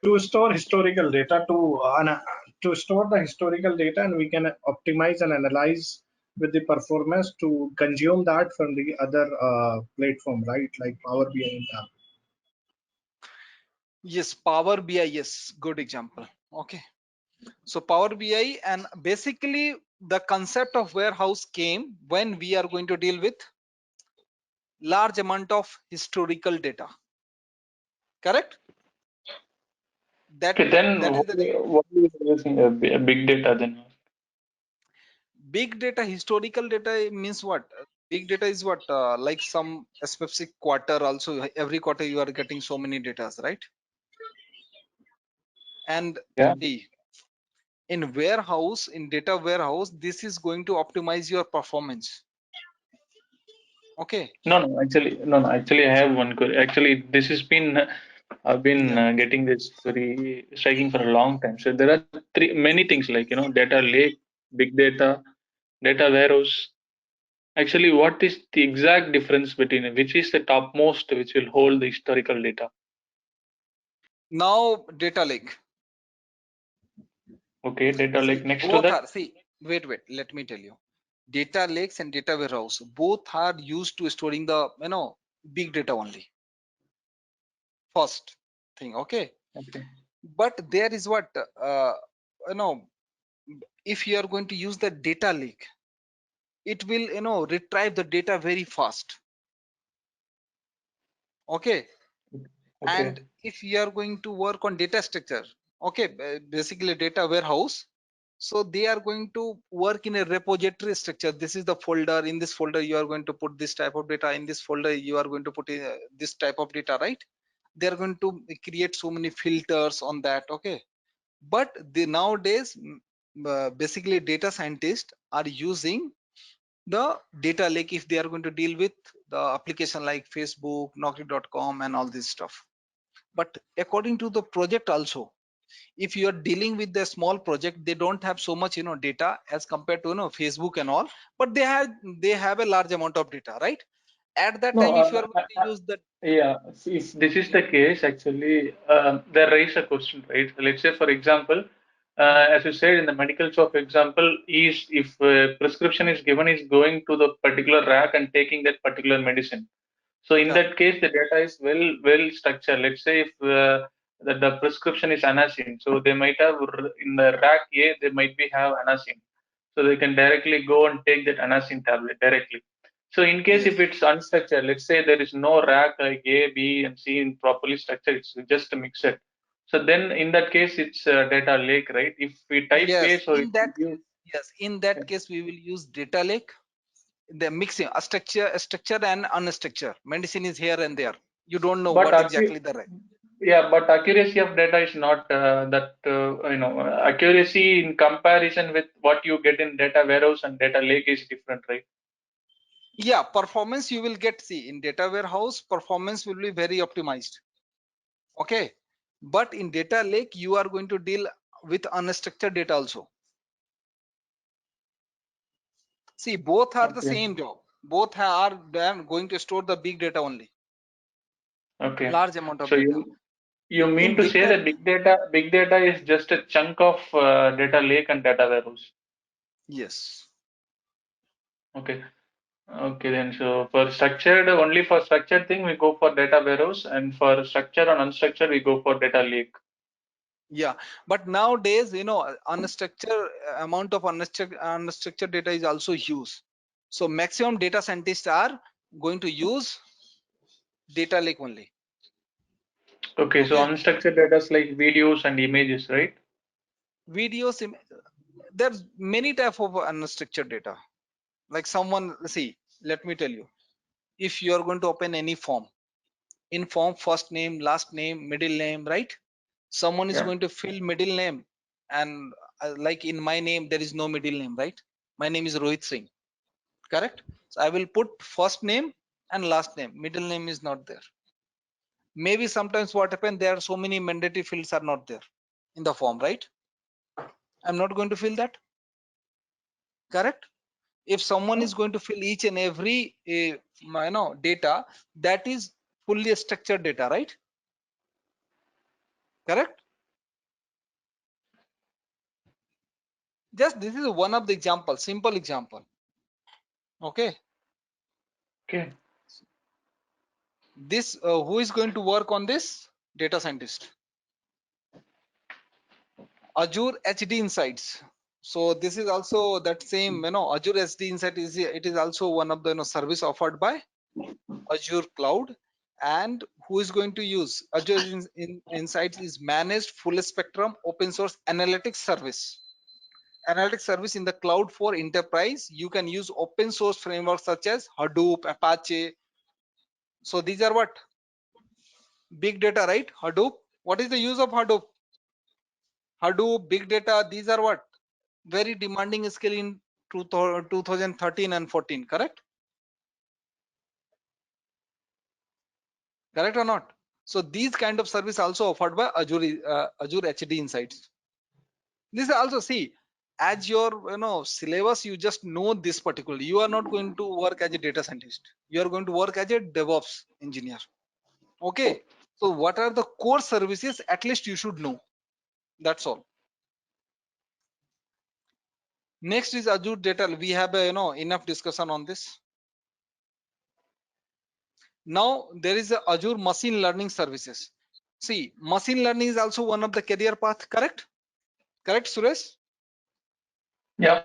To store historical data, to store the historical data, and we can optimize and analyze with the performance to consume that from the other platform, right? Like Power BI and Tableau. Yes, Power BI, yes, good example. Okay, so Power BI, and basically the concept of warehouse came when we are going to deal with large amount of historical data, correct? Okay, then That is the what are you using big data then? big data. Historical data means what? Big data is what, like some specific quarter, also every quarter you are getting so many data, right? And Yeah. in warehouse, in data warehouse, this is going to optimize your performance. Okay. No. Actually, I have one query. Actually, this has been I've been getting this query striking for a long time. So there are many things like data lake, big data, data warehouse. Actually, what is the exact difference between which is the topmost which will hold the historical data? Now data lake. Okay, data See, lake next to both that. are, see, wait, let me tell you. Data lakes and data warehouse both are used to storing the big data only. First thing, okay. Okay. But there is what, if you are going to use the data lake, it will retrieve the data very fast. Okay. Okay. And if you are going to work on data structure, okay, basically data warehouse, so they are going to work in a repository structure. This is the folder. In this folder you are going to put this type of data. In this folder you are going to put this type of data, right? They are going to create so many filters on that. Okay. But nowadays basically data scientists are using the data lake if they are going to deal with the application like Facebook, Naukri.com and all this stuff. But according to the project also, if you are dealing with the small project, they don't have so much data as compared to Facebook and all, but they have a large amount of data, right? At that No, time, if you are going to use the yeah, if this is the case, actually, there raise a question, right? Let's say, for example, as you said in the medical shop example, is if prescription is given, is going to the particular rack and taking that particular medicine. So in yeah, that case, the data is well structured. Let's say if the prescription is anacin, so they might have in the rack A, they might be have anacin, so they can directly go and take that anacin tablet directly. So in case yes, if it's unstructured, let's say there is no rack like A, B, and C in properly structured, it's just a mixer. So then in that case, it's a data lake, right? If we type A, yes. so it In that will give. case, yes, in that case, we will use data lake. The mixing a structure and unstructured medicine is here and there. You don't know But what exactly the right. yeah, but accuracy of data is not that accuracy in comparison with what you get in data warehouse and data lake is different, right? Yeah, performance you will get, see, in data warehouse performance will be very optimized. Okay, but in data lake you are going to deal with unstructured data also. See, both are the Okay. same job. Both are then going to store the big data only, Okay. large amount of So data. you mean In to big say data, that big data is just a chunk of data lake and data warehouse? yes. Okay. Okay, then so for structured, only for structured thing we go for data warehouse, and for structured and unstructured we go for data lake. Yeah, but nowadays, you know, unstructured amount of unstructured data is also used. So maximum data scientists are going to use data lake only. Okay, so Okay, unstructured data is like videos and images, right? videos. There's many type of unstructured data. Like someone, see, let me tell you, if you are going to open any form, in form first name, last name, middle name, right? Someone is Yeah. going to fill middle name, and like in my name there is no middle name, right? My name is Rohit Singh, correct? So I will put first name and last name, middle name is not there. Maybe sometimes what happens, there are so many mandatory fields are not there in the form, right? I'm not going to fill that, correct? If someone is going to fill each and every data, that is fully structured data, right? Correct? Just this is one of the example, simple example. Okay, Okay. this who is going to work on this? Data scientist. Azure HD Insights. So this is also that same, Azure HD Insight is, it is also one of the service offered by Azure Cloud. And who is going to use Azure Insights is managed full spectrum open source analytics service. Analytics service in the cloud for enterprise. You can use open source frameworks such as Hadoop, Apache. So these are what? Big data, right? Hadoop. What is the use of Hadoop? Hadoop, big data, these are what? Very demanding skill in 2013 and 14, correct? Correct or not? So these kind of service also offered by Azure HD Insights. This also, see, as your syllabus, you just know this particularly. You are not going to work as a data scientist. You are going to work as a DevOps engineer. Okay. So what are the core services? At least you should know. That's all. Next is Azure Data. We have enough discussion on this. Now there is a Azure Machine Learning Services. See, machine learning is also one of the career path. Correct? Correct, Suresh? Yeah.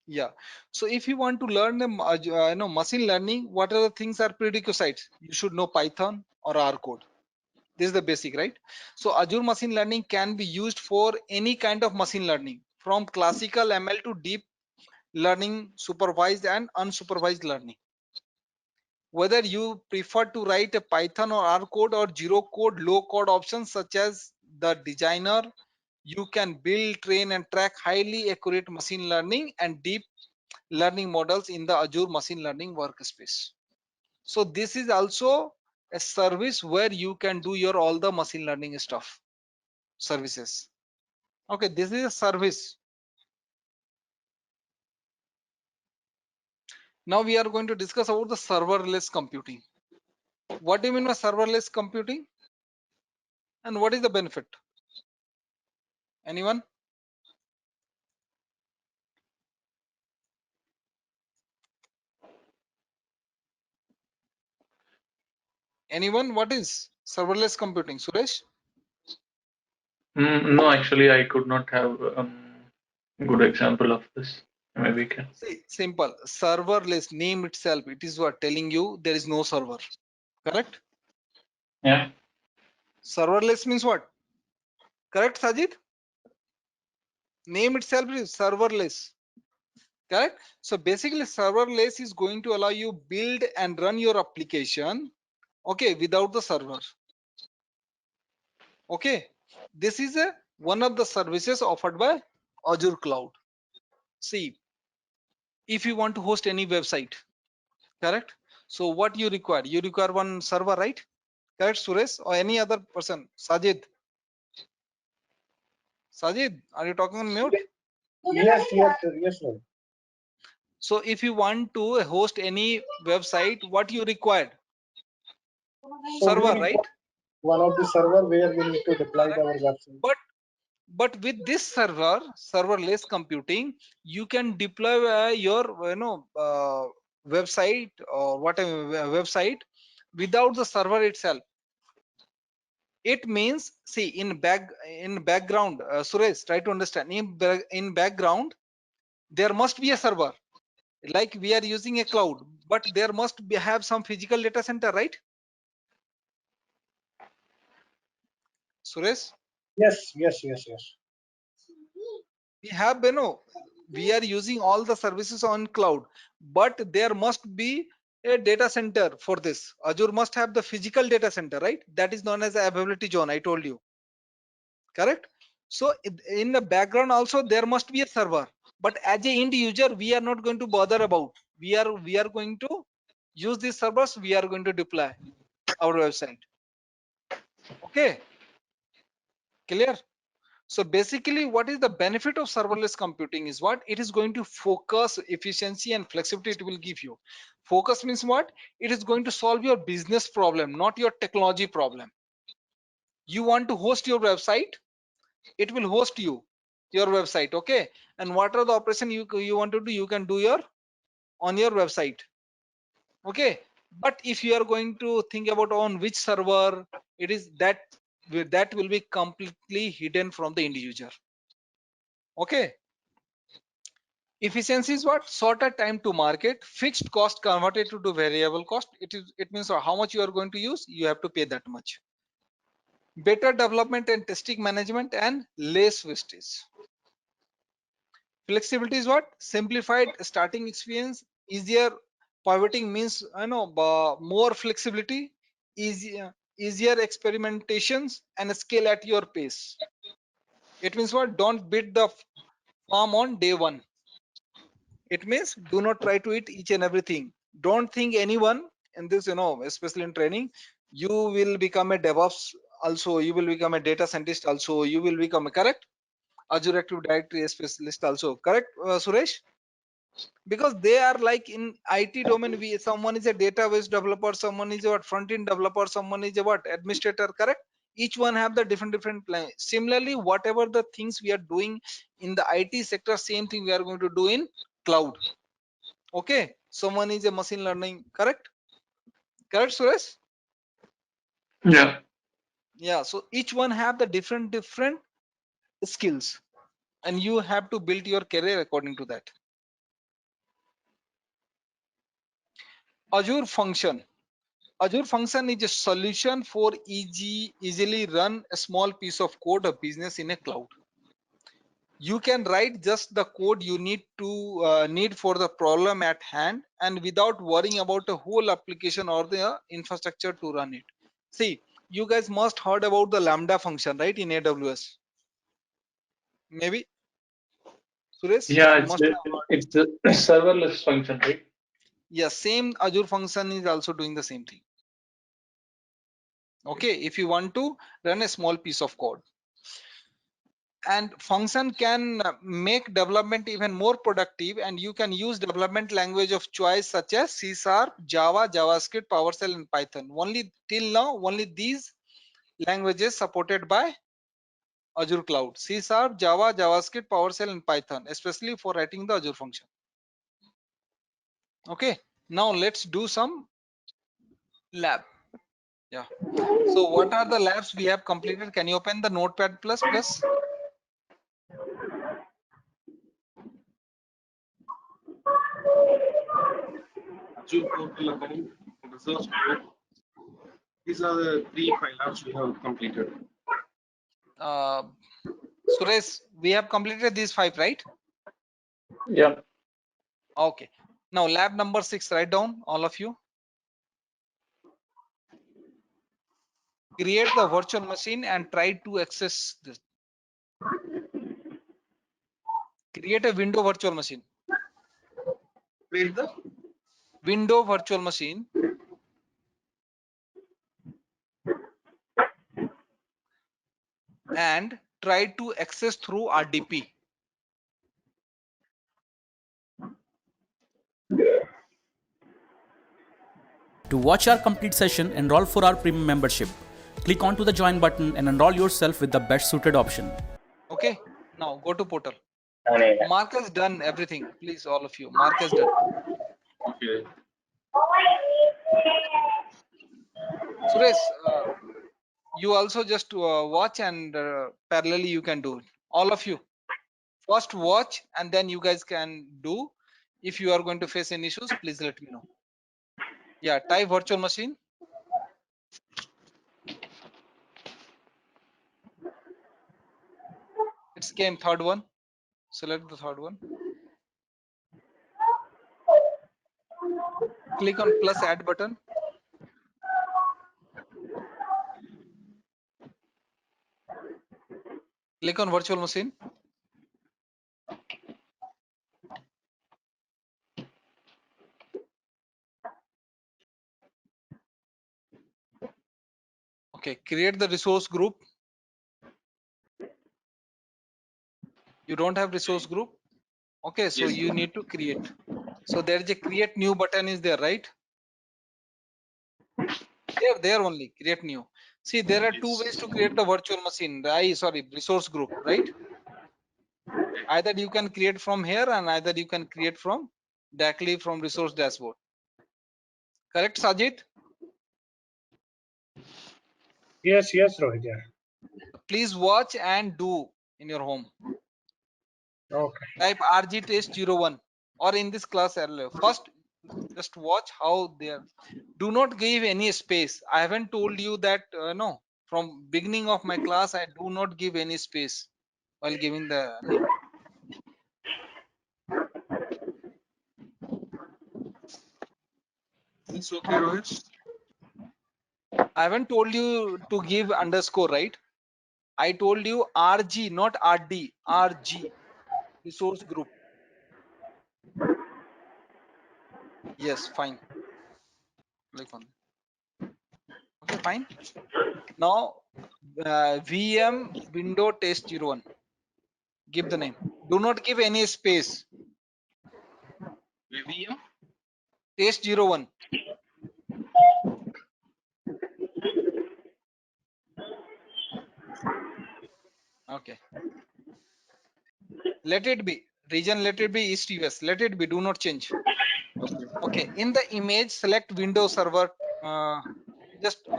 Yeah. So if you want to learn the machine learning, what are the things are prerequisites? You should know Python or R code. This is the basic, right? So Azure Machine Learning can be used for any kind of machine learning, from classical ML to deep learning, supervised and unsupervised learning. Whether you prefer to write a Python or R code or zero code, low code options such as the designer, you can build, train and track highly accurate machine learning and deep learning models in the Azure Machine Learning workspace. So this is also a service where you can do your all the machine learning stuff, services. Okay, this is a service. Now we are going to discuss about the serverless computing. What do you mean by serverless computing? And what is the benefit? Anyone? Anyone? What is serverless computing? Suresh? No, actually, I could not have good example of this. Maybe we can. See, simple. Serverless name itself, it is what telling you there is no server. Correct? Yeah. Serverless means what? Correct, Sajid? Name itself is serverless. Correct? So basically, serverless is going to allow you build and run your application, okay, without the server. Okay, this is one of the services offered by Azure Cloud. See, if you want to host any website, correct? So what you require? You require one server, right? Correct, Suresh, or any other person? Sajid, are you talking on mute? Yes, yes, sir. So if you want to host any website, what you required? So Server, we right? require one of the server where we need to deploy Correct. our website. But with this serverless computing, you can deploy your website or whatever website without the server itself. It means, see, in background, Suresh, try to understand. In background, there must be a server, like we are using a cloud, but there must have some physical data center, right, Suresh? Yes, yes, yes, yes. We have, we are using all the services on cloud, but there must be a data center for this. Azure must have the physical data center, right? That is known as the availability zone, I told you. Correct. So in the background also there must be a server, but as a end user we are not going to bother about. We are going to use these servers. We are going to deploy our website. Okay, clear? So basically, what is the benefit of serverless computing is what it is going to focus, efficiency and flexibility it will give you. Focus means what? It is going to solve your business problem, not your technology problem. You want to host your website, it will host your website. Okay, and what are the operation you want to do, you can do your on your website. Okay, but if you are going to think about on which server it is, that will be completely hidden from the end user. Okay, efficiency is what? Shorter time to market, fixed cost converted to variable cost. It means how much you are going to use, you have to pay that much. Better development and testing management and less wastage. Flexibility is what? Simplified starting experience, easier pivoting means more flexibility, easier experimentations and scale at your pace. It means what? Don't beat the farm on day one. It means do not try to eat each and everything. Don't think anyone in this, especially in training, you will become a DevOps also, you will become a data scientist also, you will become a correct Azure Active Directory specialist also, correct, Suresh? Because they are like in IT domain, someone is a database developer, someone is a what front end developer, someone is a what administrator, correct? Each one have the different plan. Similarly, whatever the things we are doing in the IT sector, same thing we are going to do in cloud. Okay, someone is a machine learning, correct, Suresh? Yeah. Yeah, so each one have the different skills, and you have to build your career according to that. Azure Function is a solution for easily run a small piece of code of business in a cloud. You can write just the code you need for the problem at hand, and without worrying about a whole application or the infrastructure to run it. See, you guys must heard about the Lambda function, right, in AWS? Maybe, Suresh, Yeah, you must have heard. it's a serverless function, right? Yeah, same Azure function is also doing the same thing. Okay, if you want to run a small piece of code, and function can make development even more productive, and you can use development language of choice such as C#, Java, JavaScript, PowerShell and Python. Only till now, only these languages supported by Azure Cloud: C#, Java, JavaScript, PowerShell and Python, especially for writing the Azure function. Okay, now let's do some lab. Yeah, so what are the labs we have completed? Can you open the Notepad++? Azure Portal Account, Research Group. These are the 3 5 labs we have completed. Suresh, we have completed these 5, right? Yeah. Okay. Now lab number 6, write down all of you. Create the virtual machine and try to access this. Create a window virtual machine. Create the Window virtual machine. and try to access through RDP. To watch our complete session, enroll for our premium membership. Click onto the join button and enroll yourself with the best suited option. Okay, now go to portal. Okay. Mark has done everything. Please, all of you, Mark has done. Okay. Suresh, you also just watch and parallelly you can do it. All of you, first watch and then you guys can do. If you are going to face any issues, please let me know. Yeah, type virtual machine. It's came third one. Select the third one. Click on plus add button. Click on virtual machine. Okay, create the resource group. You don't have resource group. Okay, so Yes. you need to create. So there is a create new button is there, right? There only create new. See, there are two Yes. ways to create the virtual machine. Sorry, resource group, right? Either you can create from here and either you can create from directly from resource dashboard. Correct, Sajid? Yes, Rohit. Yeah. Please watch and do in your home. Okay. Type RG test 01 or in this class earlier. First, just watch how they are. Do not give any space. I haven't told you that no. From beginning of my class, I do not give any space while giving the name. It's okay, Rohit. I haven't told you to give underscore, right? I told you RG, not RD. RG, resource group. Yes, fine. Click on it. Okay, fine. Now, VM window test 01. Give the name. Do not give any space. VVM. Test 01. Okay. Let it be. Region, let it be East US. Let it be. Do not change. Okay. Okay. In the image, select Windows Server. Just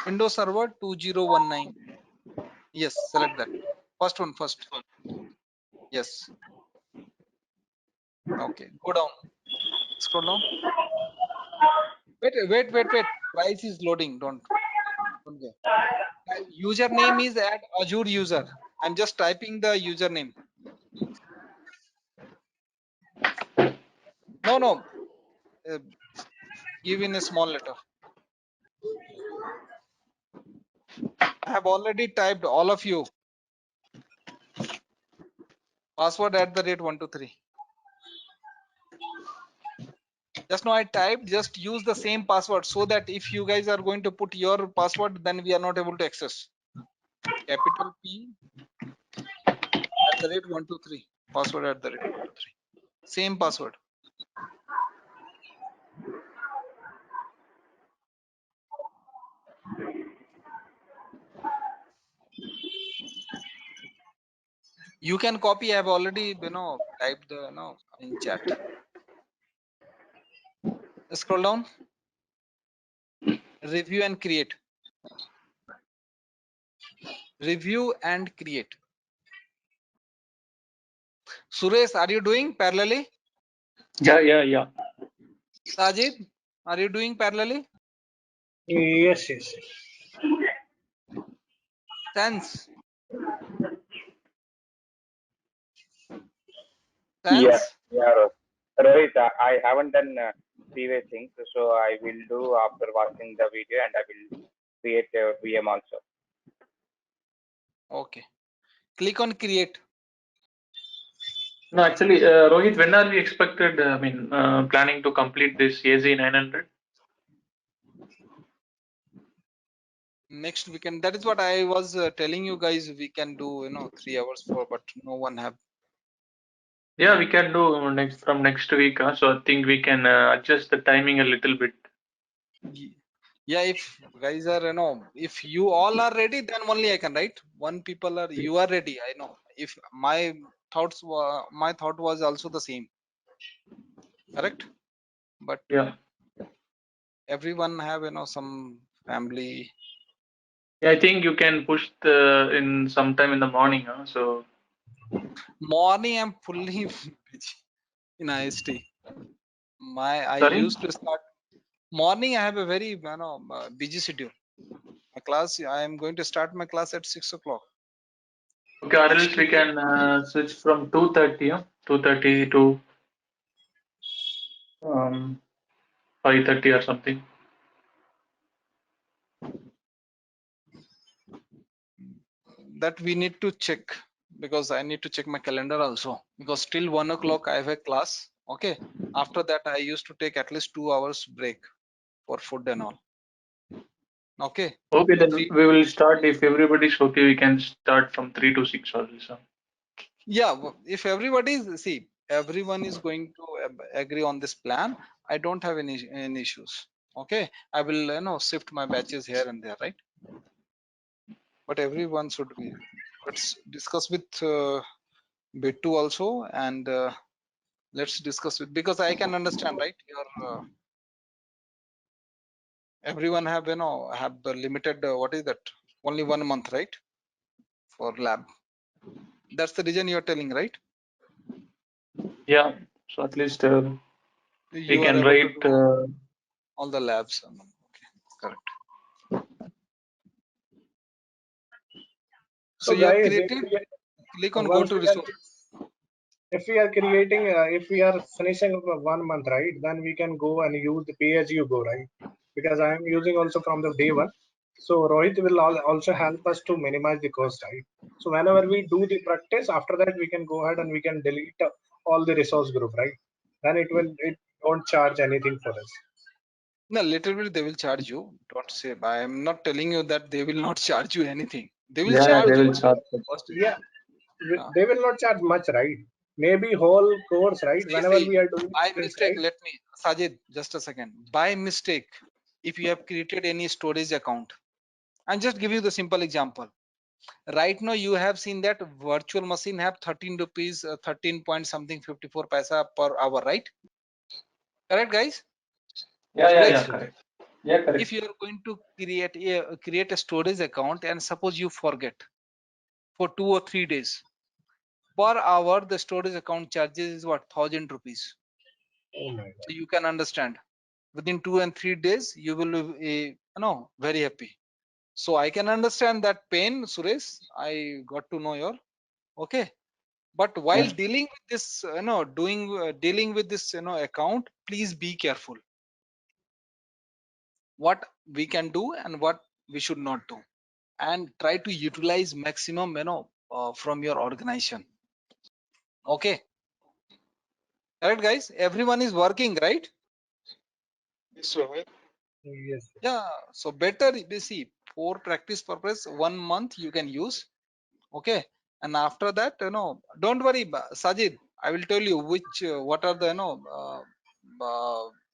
Windows Server 2019. Yes, select that. First one first. Yes. Okay. Go down. Scroll down. Wait. Price is loading. Don't go. Username is at Azure user. I'm just typing the username. No. Give in a small letter. I have already typed all of you. Password @123. Just now I typed, just use the same password so that if you guys are going to put your password, then we are not able to access. Capital P @123. Password @123. Same password. You can copy. I have already typed the in chat. Scroll down. Review and create. Review and create. Suresh, are you doing parallelly? Yeah. Sajid, are you doing parallelly? Yes. Sense. Yeah, Sense. Rohit, I haven't done previous things, so I will do after watching the video, and I will create a VM also. Okay. Click on create. No, actually, Rohit, when are we expected? Planning to complete this AZ 900? next weekend. That is what I was telling you guys. We can do 3 hours for, but no one have. Yeah, we can do next week. So I think we can adjust the timing a little bit. Yeah, if guys are if you all are ready, then only I can, right? One people are, you are ready, I know. If my my thought was also the same, correct? But Yeah. everyone have some family. Yeah, I think you can push in sometime in the morning. So Morning I'm fully busy in IST. I sorry. used to start morning. I have a very busy schedule. My class, I am going to start my class at 6 o'clock. Okay, or else we Extremely. can switch from 2:30, 2:30 to 5:30 or something. That we need to check, because I need to check my calendar also, because till 1 o'clock I have a class. Okay, after that I used to take at least 2 hours break for food and all. Okay, Okay, then three. we will start. If everybody's okay, we can start from 3 to 6 also. Yeah, if everybody see, everyone is going to agree on this plan, I don't have any issues. Okay, I will shift my batches here and there, right? But everyone should be. Let's discuss with Bittu also, and let's discuss with, because I can understand, right? Your everyone have have the limited what is that? Only 1 month, right? For lab. That's the reason you're telling, right? Yeah, so at least we You are can able to write. do all the labs. Okay, correct. So So you have guys, created. Click on go once to we are resource. if we are creating if we are finishing 1 month, right, then we can go and use the pay as you go, right? Because I am using also from the day one. So Rohit will also help us to minimize the cost, right? So whenever we do the practice, after that we can go ahead and we can delete all the resource group, right? Then it won't charge anything for us. No, little bit they will charge you. Don't say. I am not telling you that they will not charge you anything. They will Yeah, they charge you. will charge. First, Yeah, uh, they will not charge much, right? Maybe whole course, right? Whenever see, we are doing by this, mistake, right? let me, Sajid, just a second. By mistake, if you have created any storage account, and just give you the simple example. Right now, you have seen that virtual machine have 13 rupees, 13 point something 54 paisa per hour, right? Correct, guys? Yeah, Yes, Suresh, yes. correct. Yeah, if correct. you are going to create a storage account, and suppose you forget for 2 or 3 days, per hour the storage account charges is what, 1000 rupees. Oh my So God. you can understand, within 2 and 3 days you will be very happy. So I can understand that pain, Suresh. I got to know your, okay. But while Yeah. dealing with this dealing with this account, please be careful what we can do and what we should not do, and try to utilize maximum from your organization. Okay, right, guys? Everyone is working, right? Yes, Rohit. Yes. Yeah, so better you see, for practice purpose 1 month you can use. Okay, and after that don't worry, Sajid, I will tell you which what are the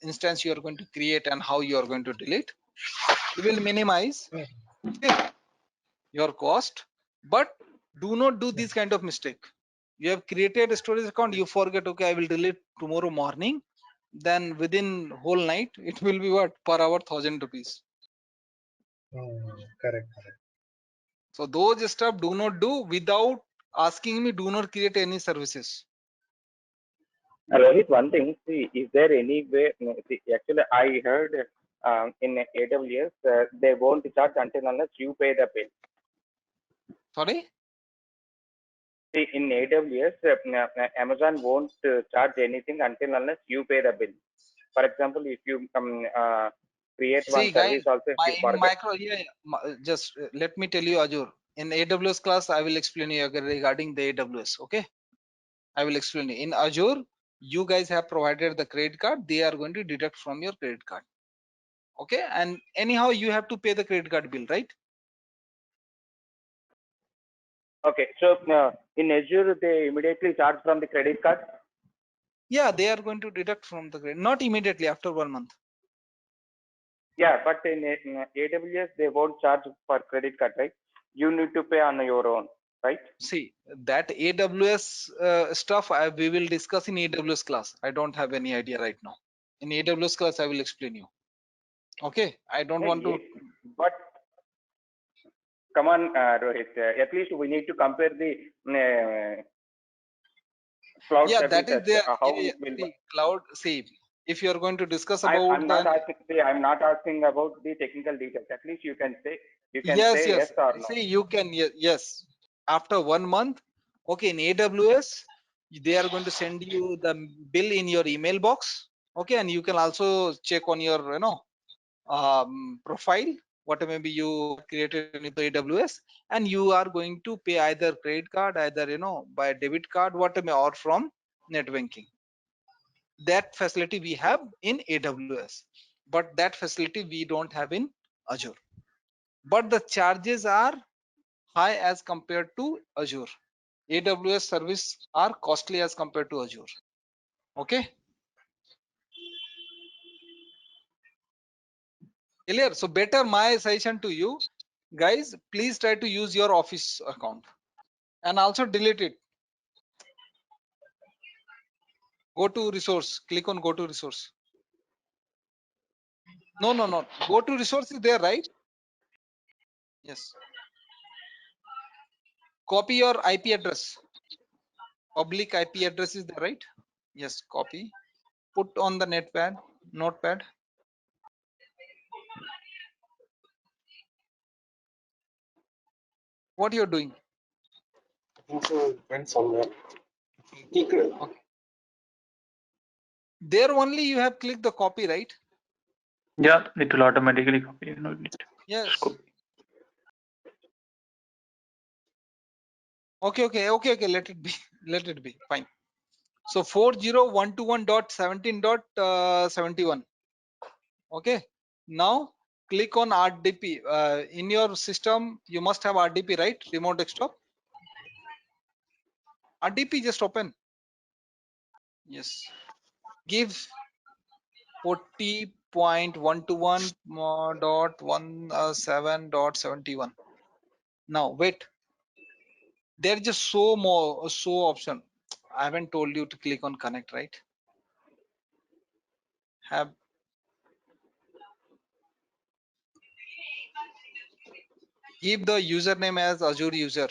instance you are going to create and how you are going to delete. You will minimize, Yeah. okay, your cost, but do not do this kind of mistake. You have created a storage account, you forget, okay, I will delete tomorrow morning, then within whole night it will be what, per hour 1000 rupees. Correct, correct. So those stuff do not do. Without asking me, do not create any services. Rohit, one thing, see, is there any way? No, see, actually, I heard in AWS they won't charge until unless you pay the bill. Sorry. See, in AWS, Amazon won't charge anything until unless you pay the bill. For example, if you create one See, guys, service, also if you in forget. micro, yeah, just let me tell you, Azure. In AWS class, I will explain you regarding the AWS. Okay, I will explain you. In Azure, you guys have provided the credit card. They are going to deduct from your credit card. Okay, and anyhow, you have to pay the credit card bill, right? Okay, so in Azure, they immediately charge from the credit card. Yeah, they are going to deduct from the credit, not immediately after 1 month. Yeah, but in AWS, they won't charge for credit card, right? You need to pay on your own, right? See, that AWS stuff we will discuss in AWS class. I don't have any idea right now. In AWS class, I will explain you. Okay, I don't want to. But come on, Rohit. At least we need to compare the cloud Yeah, that is services. there. How Yeah, will see, cloud. See, if you are going to discuss about I'm not asking. See, I'm not asking about the technical details. At least you can say yes, yes or no. see, you can yes. After 1 month, okay, in AWS, they are going to send you the bill in your email box. Okay, and you can also check on your profile whatever maybe you created in AWS, and you are going to pay either credit card, either by debit card, whatever, or from net banking. That facility we have in AWS, but that facility we don't have in Azure. But the charges are high as compared to Azure. AWS service are costly as compared to Azure. Okay, clear? So better, my suggestion to you guys, please try to use your Office account and also delete it. Go to resource, click on go to resource. No, go to resource is there, right? Yes. Copy your IP address. Public IP address is there, right? Yes, copy. Put on the notepad. What you're doing? So it went somewhere. Secret. Okay. There only you have clicked the copy, right? Yeah, it will automatically copy. No need to Yes. copy. Okay. Let it be. Let it be. Fine. So 40121.17.71. Okay. Now click on RDP. In your system, you must have RDP, right? Remote desktop. RDP just open. Yes. Give 40.121.17.71. Now wait. There's just so option. I haven't told you to click on connect, right? Have give the username as Azure user.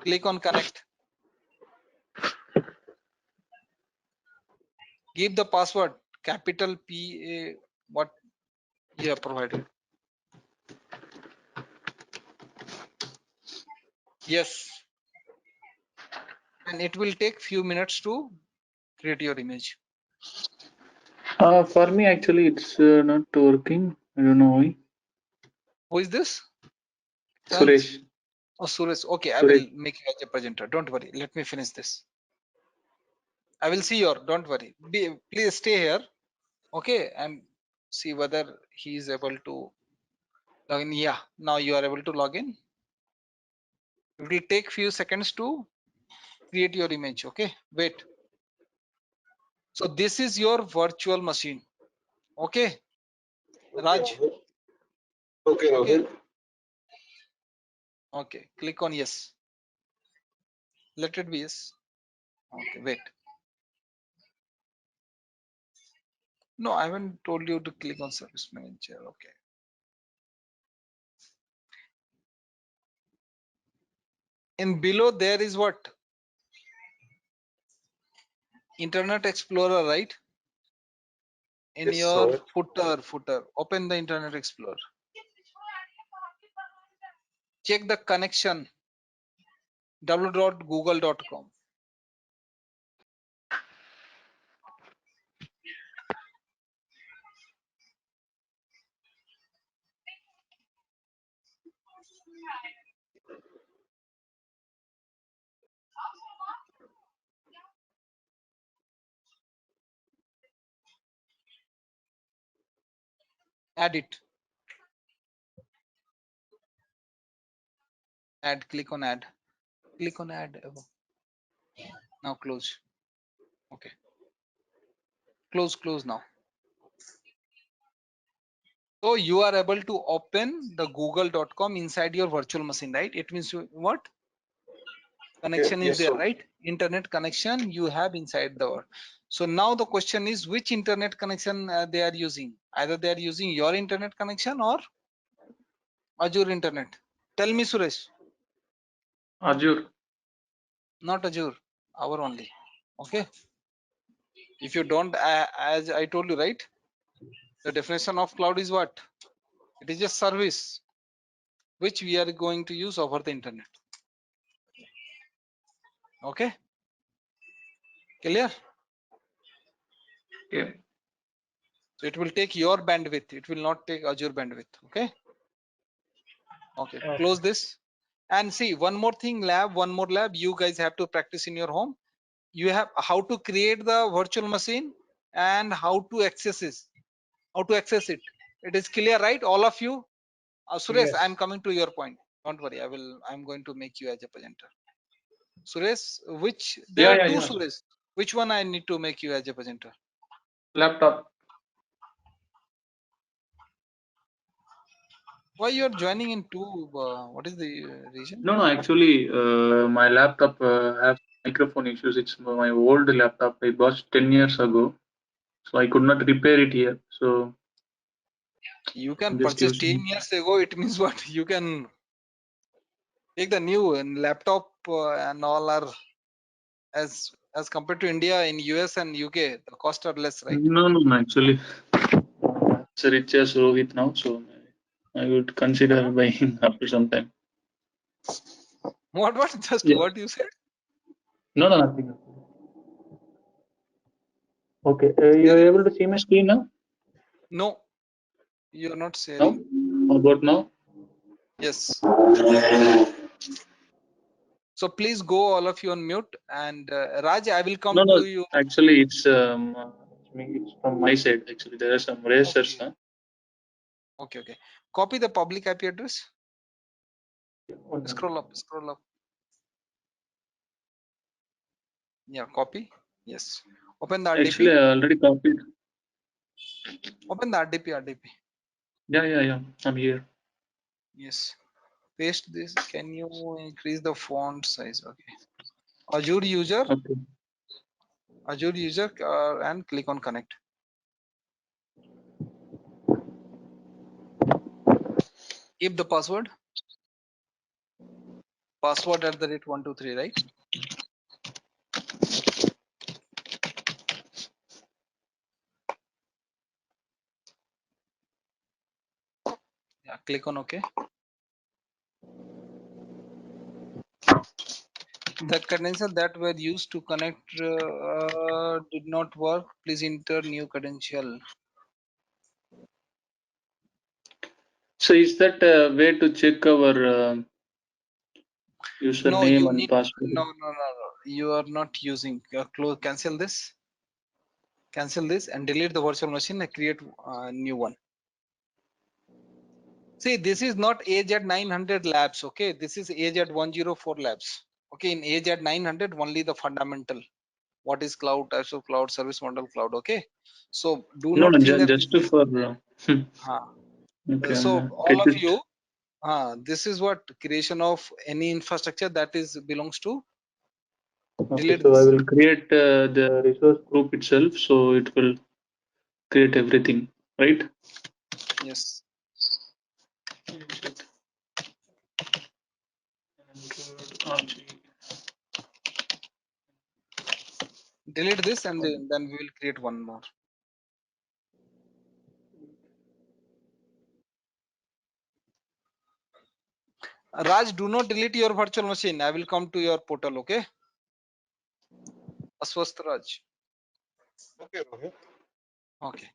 Click on connect. Give the password capital P A what you have provided. Yes. And it will take few minutes to create your image. For me, actually, it's not working. I don't know why. Who is this? Suresh. Oh, Suresh. Okay, Suresh. I will make you as a presenter. Don't worry. Let me finish this. I will see your. Don't worry. Please stay here. Okay, and see whether he is able to log in. Yeah, now you are able to log in. It will take few seconds to create your image. Okay, wait. So this is your virtual machine. Okay, Raj. Okay. Okay, click on yes. Let it be yes. Okay, wait. No, I haven't told you to click on service manager. Okay. In below there is what? Internet Explorer, right? In Yes, your sir. footer, open the Internet Explorer. Check the connection www.google.com. Add it. Add, click on add. Click on add. Now close. Okay. Close now. So you are able to open the google.com inside your virtual machine, right? It means what? Connection is Yes, there, sir. right? Internet connection you have inside the. So now the question is which internet connection they are using. Either they are using your internet connection or Azure internet. Tell me, Suresh. Azure. Not Azure, our only. Okay. If you don't, as I told you, right? The definition of cloud is what? It is a service which we are going to use over the internet. Okay. Clear? Yeah. So it will take your bandwidth. It will not take Azure bandwidth. Okay. Okay. Okay. Close this. And see, one more thing, one more lab you guys have to practice in your home. You have how to create the virtual machine and how to access it. How to access it. It is clear, right? All of you. Suresh, Yes. I'm coming to your point. Don't worry. I'm going to make you as a presenter. Suresh, there are two Yeah. Suresh. Which one I need to make you as a presenter? Laptop. Why you are joining in two? What is the reason? No, actually, my laptop has microphone issues. It's my old laptop. I bought 10 years ago, so I could not repair it here. So You can I'm just purchase using 10 years ago. It means what? You can take the new laptop and all are as compared to India, in US and UK, the cost are less, right? No, actually, it's rich as Rohit now, so I would consider buying after some time. What just Yeah. what you said? No, nothing. Okay, you're able to see my screen now? No, you're not No? sharing. How about now? Yes. So please go all of you on mute, and Raj, I will come No, to you. actually, it's from my side. Actually, there are some racers. Okay. Okay. Copy the public IP address. Scroll up. Yeah, copy. Yes. Open the RDP. Actually, I already copied. Open the RDP. Yeah. I'm here. Yes. Paste this. Can you increase the font size? Okay. Azure user. Okay. Azure user and click on connect. Keep the password. Password at the rate 123, right? Yeah, click on OK. The credentials that were used to connect did not work. Please enter new credential. So, is that a way to check our username and password? No. You are not using. Cancel this. Cancel this and delete the virtual machine and create a new one. See, this is not AZ 900 labs. Okay, this is AZ 104 labs. Okay, in AZ 900 only the fundamental. What is cloud, types of cloud, service model, cloud. Okay, so do not think that just for. Okay, so all get of it. you, this is what creation of any infrastructure that is belongs to. Okay, Delete so this. I will create the resource group itself, so it will create everything, right? Yes. Delete this and then we will create one more. Raj, do not delete your virtual machine. I will come to your portal. Okay. Aswasth Raj. Okay, Rohit. Okay.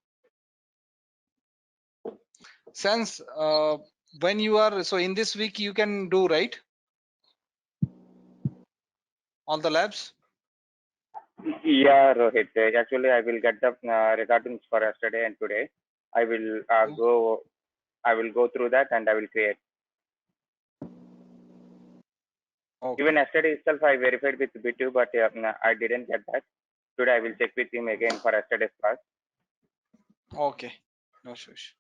Since when you are so in this week you can do, right? All the labs. Yeah, Rohit. Actually, I will get the recordings for yesterday and today. I will go. I will go through that and I will create. Okay. Even yesterday itself, I verified with Bitu, but I didn't get that. Today, I will check with him again for yesterday's class. Okay. No issues.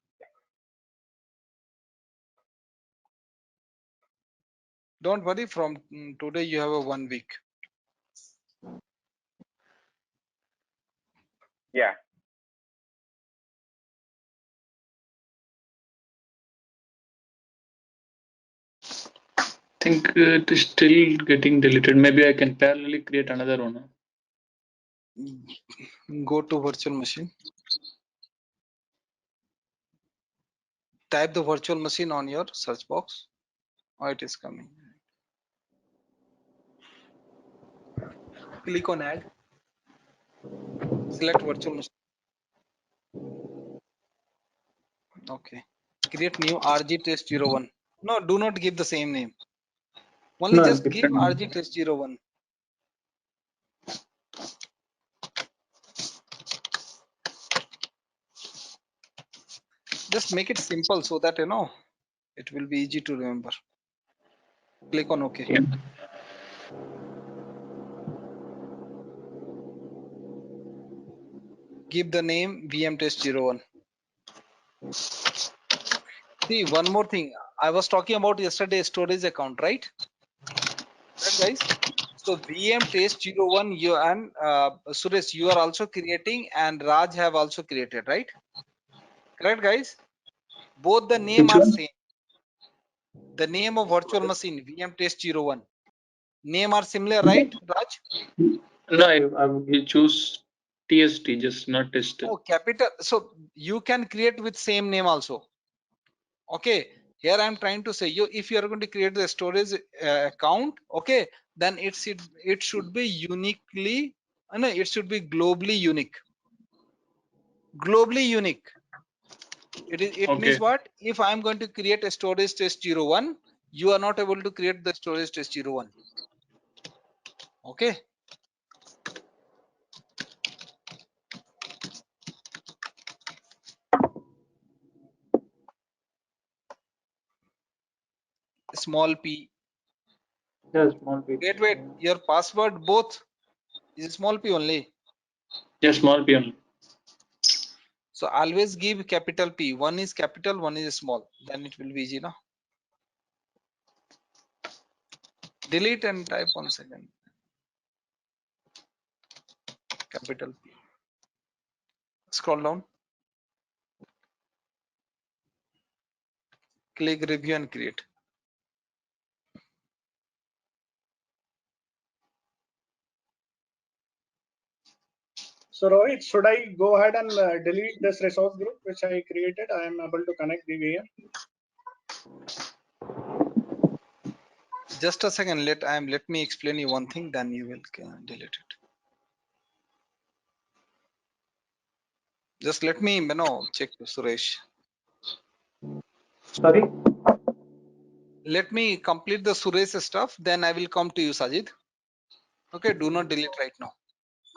Don't worry. From today, you have a 1 week. Yeah. I think it is still getting deleted. Maybe I can parallelly create another one. Go to virtual machine. Type the virtual machine on your search box. Oh, it is coming. Click on add. Select virtual machine. Okay. Create new RG test 01. No, do not give the same name. Only No, just give different. RG test 01. Just make it simple so that it will be easy to remember. Click on OK. Yeah. Give the name VM test 01. See, one more thing. I was talking about yesterday storage account, right? Right, guys? So VM test 01, you and Suresh, you are also creating, and Raj have also created, right? Correct, guys? Both the name Which are one? same. The name of virtual machine VM test 01. Name are similar, right, Raj? No, I would choose TST, just not test. Oh, capital. So you can create with same name also. Okay. Here I'm trying to say if you are going to create the storage account, okay, then it should be uniquely, no, it should be globally unique. Globally unique. It means Okay. what? If I'm going to create a storage test 01, you are not able to create the storage test 01. Okay. Small p. Yeah, small p. Wait. Your password both is small p only. Yeah, small p only. So always give capital P. One is capital, one is small. Then it will be easy, no? Delete and type once again. Capital P. Scroll down. Click review and create. So Rohit, should I go ahead and delete this resource group which I created? I am able to connect the VM. Just a second. Let me explain you one thing. Then you will delete it. Just let me check Suresh. Sorry. Let me complete the Suresh stuff. Then I will come to you, Sajid. Okay. Do not delete right now.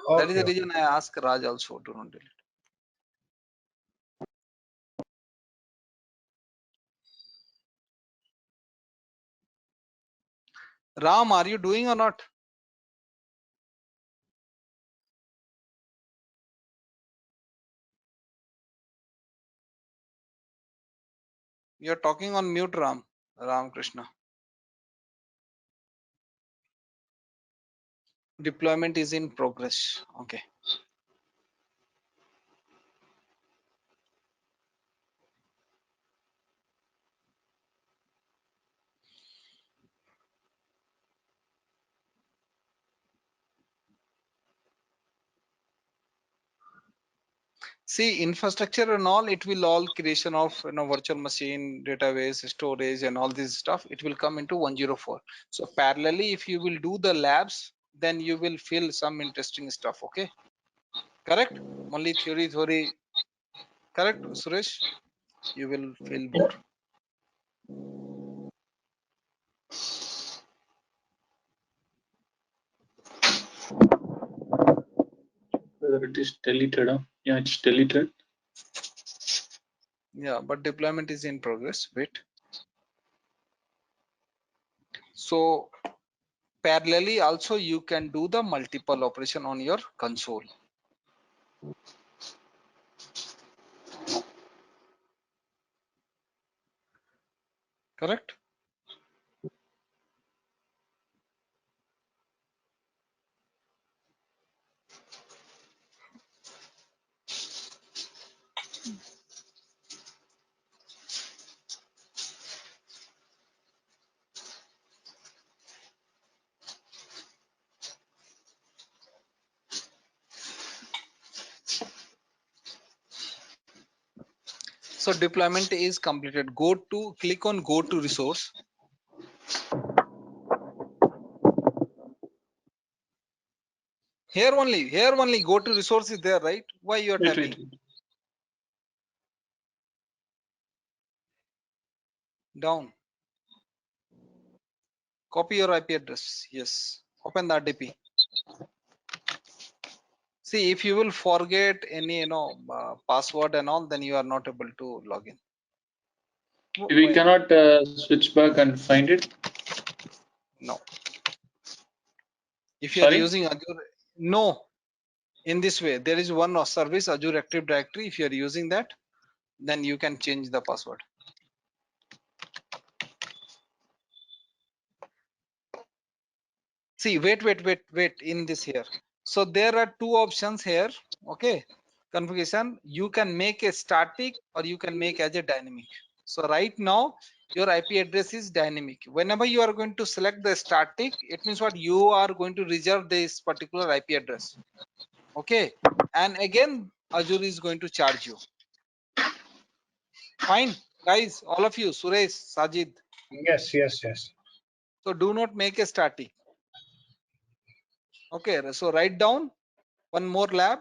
Okay. That is the reason I ask Raj also. Do not delete. Ram, are you doing or not? You're talking on mute, Ram. Ram Krishna. Deployment is in progress. Okay. See, infrastructure and all, it will all creation of virtual machine, database, storage, and all this stuff. It will come into 104. So parallelly, if you will do the labs, then you will feel some interesting stuff. Okay, correct? Only theory. Correct, Suresh? You will feel more. Whether it is deleted, huh? Yeah, it's deleted. Yeah, but deployment is in progress. Wait. So Parallelly also you can do the multiple operation on your console. Correct? So deployment is completed. Click on go to resource. Here only go to resource is there, right? Why you are Wait, tapping? wait. Down. Copy your IP address. Yes. Open the RDP. See, if you will forget any, password and all, then you are not able to log in. We cannot switch back and find it. No. If you are Sorry? using Azure, no. In this way, there is one service, Azure Active Directory. If you are using that, then you can change the password. See, wait in this here. So there are two options here. Okay. Configuration, you can make a static or you can make as a dynamic. So right now your IP address is dynamic. Whenever you are going to select the static, it means what you are going to reserve this particular IP address. Okay. And again, Azure is going to charge you. Fine, guys, all of you, Suresh, Sajid. Yes, yes, yes. So do not make a static. Okay, so write down one more lab,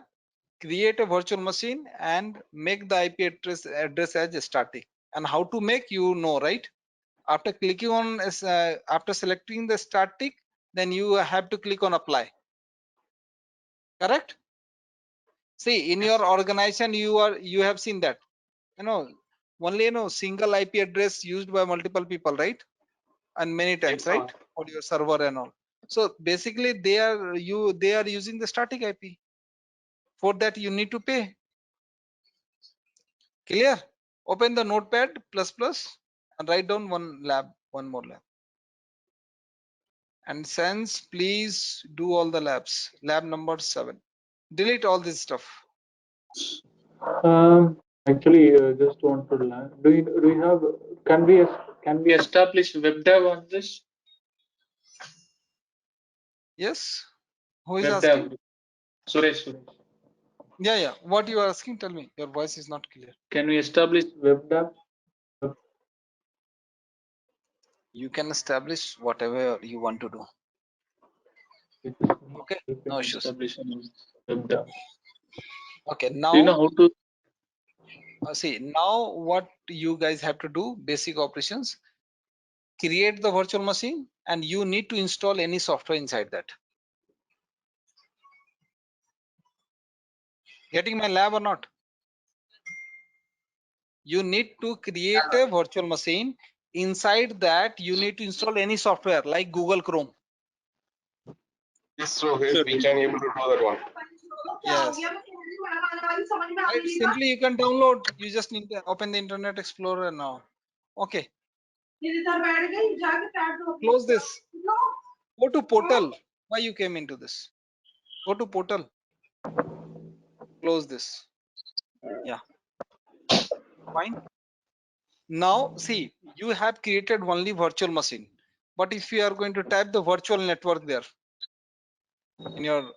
create a virtual machine and make the IP address as a static. And how to make, you know, right? After clicking on after selecting the static, then you have to click on apply. Correct? See, in your organization, you have seen that, only single IP address used by multiple people, right? And many times, right? For your server and all. So basically they are using the static IP. For that you need to pay. Clear? Open the notepad and write down one more lab. And since please do all the labs. Lab number 7. Delete all this stuff. Actually, just want to learn. Do you have? Can we establish web dev on this? Yes. Who is Web asking? dev. Suresh. Yeah. What you are asking? Tell me. Your voice is not clear. Can we establish web dev? You can establish whatever you want to do. Okay. No issues. Establishing web dev. Okay. Now, Do you know how to? see, now what you guys have to do, basic operations. Create the virtual machine and you need to install any software inside that. Getting my lab or not? You need to create a virtual machine. Inside that you need to install any software like Google Chrome. Yes, so we can able to do that one. Yes. Right. Simply you can download. You just need to open the Internet Explorer now. Okay. Close this. Go to portal. Why you came into this? Go to portal. Close this. Yeah. Fine. Now see, you have created only virtual machine. But if you are going to type the virtual network there in your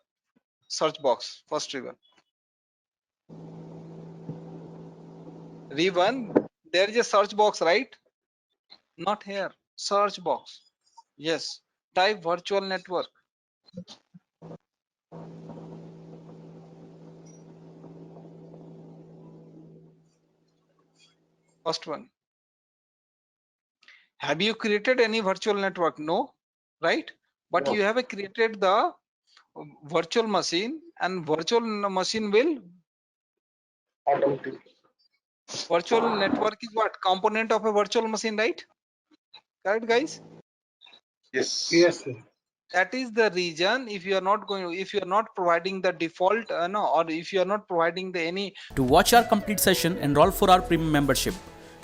search box, first ribbon. Ribbon, there is a search box, right? Not here. Search box. Yes. Type virtual network. First one. Have you created any virtual network? No, right? But No. you have created the virtual machine, and virtual machine will Automatic. virtual network is what? Component of a virtual machine, right? Correct, guys? Yes. Yes, sir. That is the reason if you are not going, if you are not providing the default, no, or if you are not providing the any. To watch our complete session, enroll for our premium membership.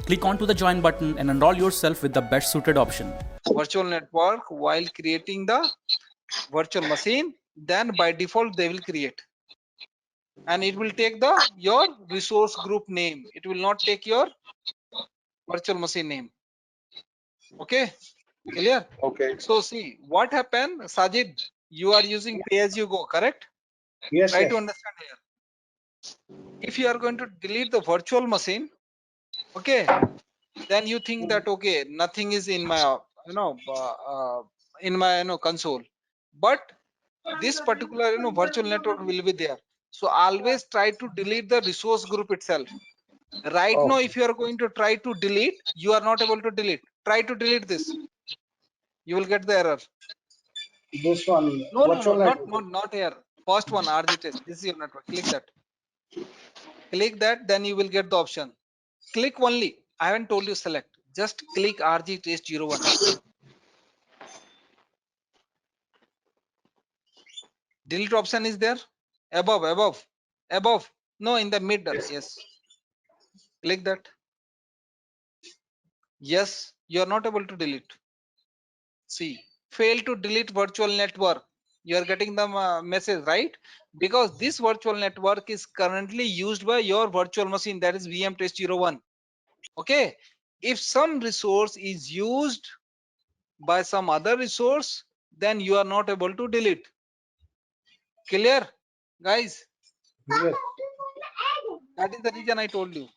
Click onto the join button and enroll yourself with the best suited option. Virtual network while creating the virtual machine, then by default they will create, and it will take the your resource group name. It will not take your virtual machine name. Okay, clear? Okay. So see what happened, Sajid. You are using pay as you go, correct? Yes, Try yes. to understand here. If you are going to delete the virtual machine, okay, then you think that okay, nothing is in my in my console, but this particular virtual network will be there. So always try to delete the resource group itself. Right now, Okay. if you are going to try to delete, you are not able to delete. Try to delete this. You will get the error. This one, No, virtual network. not here. First one, RG test. This is your network. Click that. Click that, then you will get the option. Click only. I haven't told you select. Just click RG test 01. Delete option is there. Above. No, in the middle. Yes. Click that. Yes, you are not able to delete. See, fail to delete virtual network. You are getting the message, right? Because this virtual network is currently used by your virtual machine, that is VM test 01. Okay. If some resource is used by some other resource, then you are not able to delete. Clear, guys? Yes. That is the reason I told you.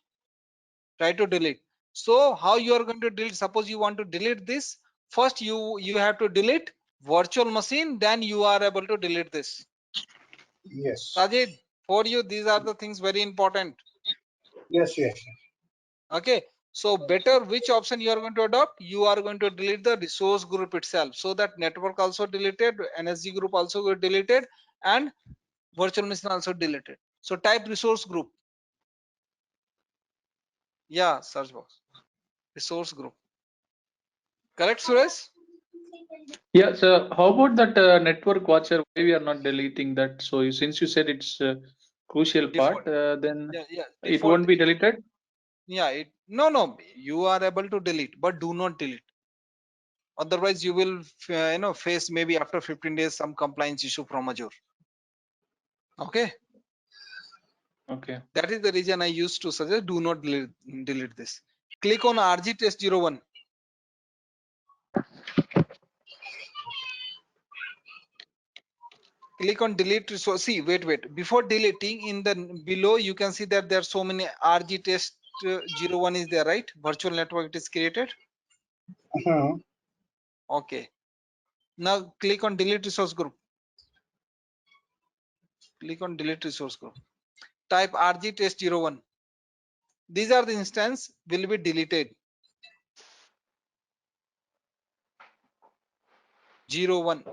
Try to delete. So how you are going to delete? Suppose you want to delete this. First, you have to delete virtual machine. Then you are able to delete this. Yes. Sajid, for you, these are the things very important. Yes, yes. Okay. So better which option you are going to adopt? You are going to delete the resource group itself. So that network also deleted, NSG group also got deleted, and virtual machine also deleted. So type resource group. Yeah, search box. Resource group. Correct, Suresh? Yeah, so how about that network watcher? Why we are not deleting that? So since you said it's a crucial part, Default. then Yeah. it Default. won't be deleted? Yeah, no. You are able to delete, but do not delete. Otherwise, you will face maybe after 15 days some compliance issue from Azure. Okay. Okay. That is the reason I used to suggest do not delete this. Click on RG test 01. Click on delete resource. See, wait. Before deleting, in the below, you can see that there are so many RG test 01 is there, right? Virtual network it is created. Okay. Now click on delete resource group. Click on delete resource group. Type RG test 01. These are the instance will be deleted. 01.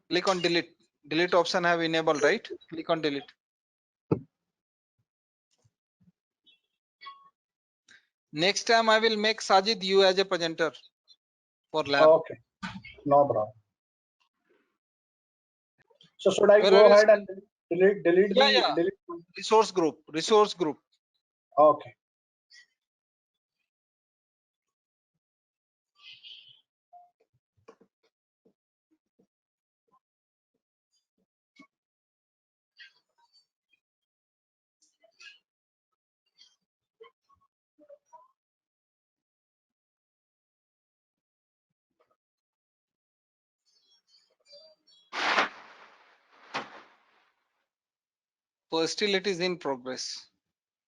Click on delete. Delete option have enabled, right? Click on delete. Next time I will make Sajid you as a presenter for lab. Okay. No problem. So should I Where go are you? ahead and delete Yeah. delete? Resource group. Okay. So still it is in progress.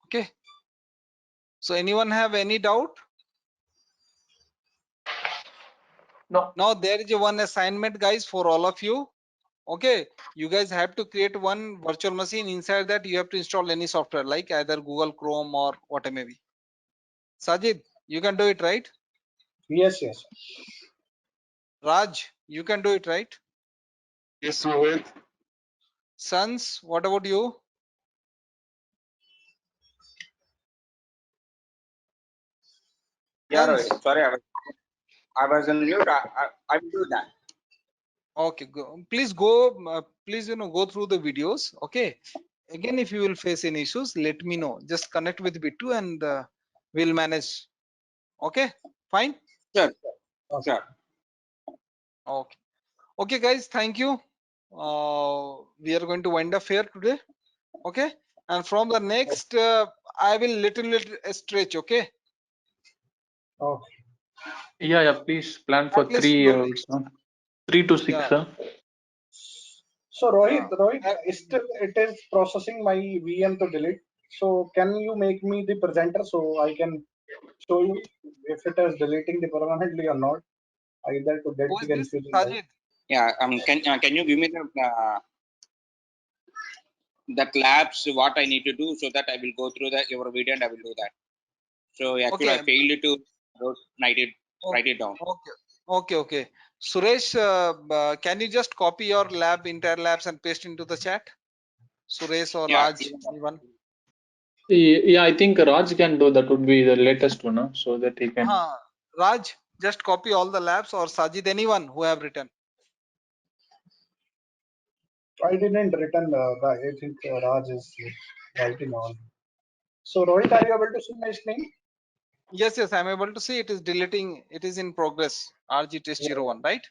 Okay. So anyone have any doubt? No. Now there is one assignment, guys, for all of you. Okay, you guys have to create one virtual machine. Inside that you have to install any software like either Google Chrome or what it may be. Sajid, you can do it, right? Yes. Raj, you can do it, right? Yes, Rohit. Sons, what about you? Yeah, Sense? Rohit. Sorry, I was on mute. I will do that. Okay, please go. Please, go through the videos. Okay. Again, if you will face any issues, let me know. Just connect with Bittu and we'll manage. Okay. Fine. Sure. Sure. Okay. Okay, guys. Thank you. We are going to wind up here today. Okay. And from the next, I will little stretch. Okay. Okay. Yeah, please plan for At least 3 slowly. years, huh? 3 to 6, Yeah. huh? So Rohit, Uh, still it is processing my VM to delete. So can you make me the presenter so I can show you if it is deleting the permanently or not? Either to get Who the is this? confusion right. Sajid. Yeah. Can you give me that labs what I need to do so that I will go through your video and I will do that. So actually I Okay. failed to write it down. Okay. Suresh, can you just copy your entire labs and paste into the chat? Suresh or Yeah. Raj, anyone? Yeah, I think Raj can do that. Would be the latest one, huh? So that he can. Raj, just copy all the labs, or Sajid, anyone who have written. I didn't written. I think Raj is writing on. So Rohit, are you able to see my screen? Yes, I'm able to see it is deleting. It is in progress. RG test Yeah. 01, right?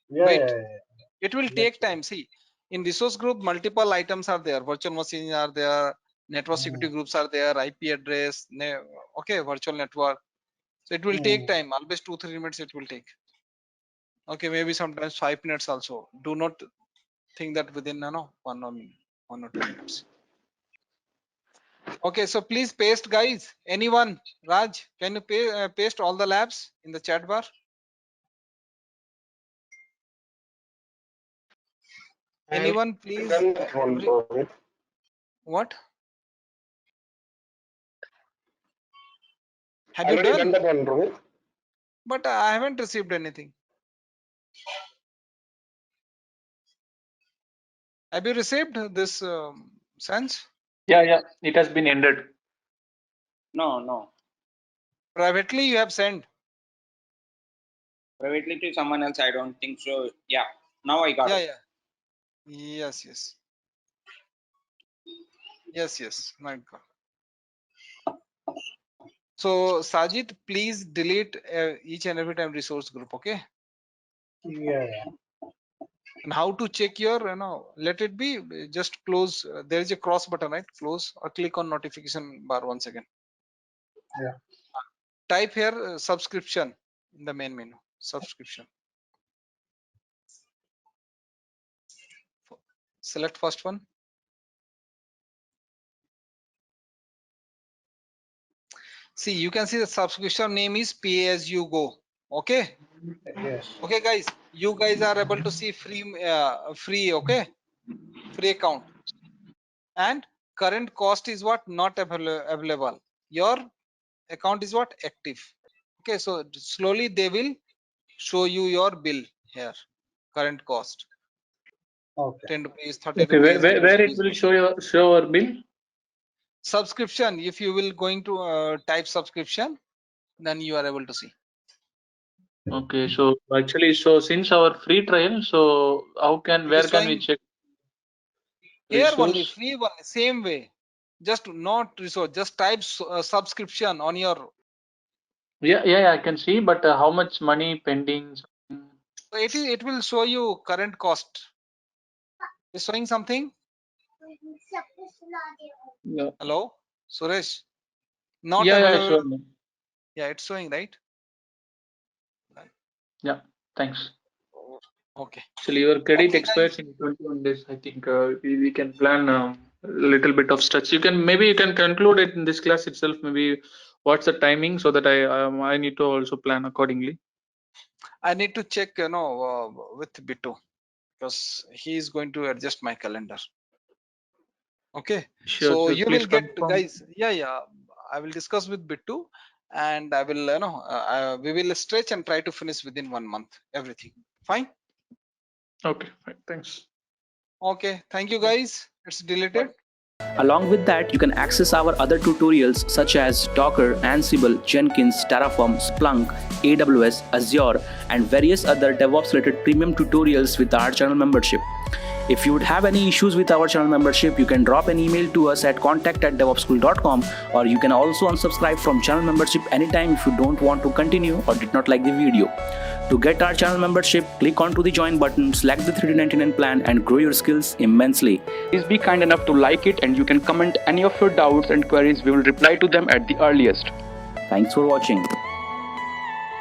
Yeah. Wait, Yeah. it will take time. See, in resource group, multiple items are there. Virtual machines are there. Network security groups are there. IP address. Okay, virtual network. So it will take time. Always 2-3 minutes it will take. Okay, maybe sometimes 5 minutes also. Do not think that within 1 or 2 minutes. Okay, so please paste, guys. Anyone? Raj, can you paste all the labs in the chat bar? Anyone, please? What? Have you done? But I haven't received anything. Have you received this sense? Yeah, it has been ended. No. Privately you have sent. Privately to someone else, I don't think so. Yeah. Now I got it. Yeah. Yes. My God. So Sajid, please delete each and every time resource group. Okay. Yeah. And how to check your, let it be, just close. There is a cross button, right? Close or click on notification bar once again. Yeah. Type here subscription in the main menu. Subscription. Select first one. See, you can see the subscription name is Pay As You Go. Okay. Yes. Okay, guys. You guys are able to see free. Okay, free account. And current cost is what? Not available. Your account is what? Active. Okay, so slowly they will show you your bill here. Current cost. Okay. 10 rupees, 30 Okay, rupees. where it will show our bill? Subscription. If you will going to type subscription, then you are able to see. Okay, so actually, so since our free trial, so where can we check? Here only Resource? free one, same way. Just not resource. Just type subscription on your. Yeah, I can see, but how much money pending? So it will show you current cost. Is showing something? Yeah. Hello, Suresh. Not Yeah, available. sure. Yeah, it's showing, right? Yeah, thanks. Okay. Actually, your credit Okay, expires in 21 days. I think we can plan a little bit of stretch. Maybe you can conclude it in this class itself. Maybe what's the timing so that I need to also plan accordingly. I need to check, with Bittu because he is going to adjust my calendar. Okay. Sure. So you Please will get, confirm. guys. Yeah. I will discuss with Bittu, and I will, we will stretch and try to finish within 1 month. Everything fine. Okay, fine. Thanks. Okay. Thank you, guys. It's deleted. Along with that, you can access our other tutorials such as Docker, Ansible, Jenkins, Terraform, Splunk, AWS, Azure, and various other DevOps related premium tutorials with our channel membership. If you would have any issues with our channel membership, you can drop an email to us at contact@devopsschool.com, or you can also unsubscribe from channel membership anytime if you don't want to continue or did not like the video. To get our channel membership, click onto the join button, select the $399 plan and grow your skills immensely. Please be kind enough to like it, and you can comment any of your doubts and queries. We will reply to them at the earliest. Thanks for watching.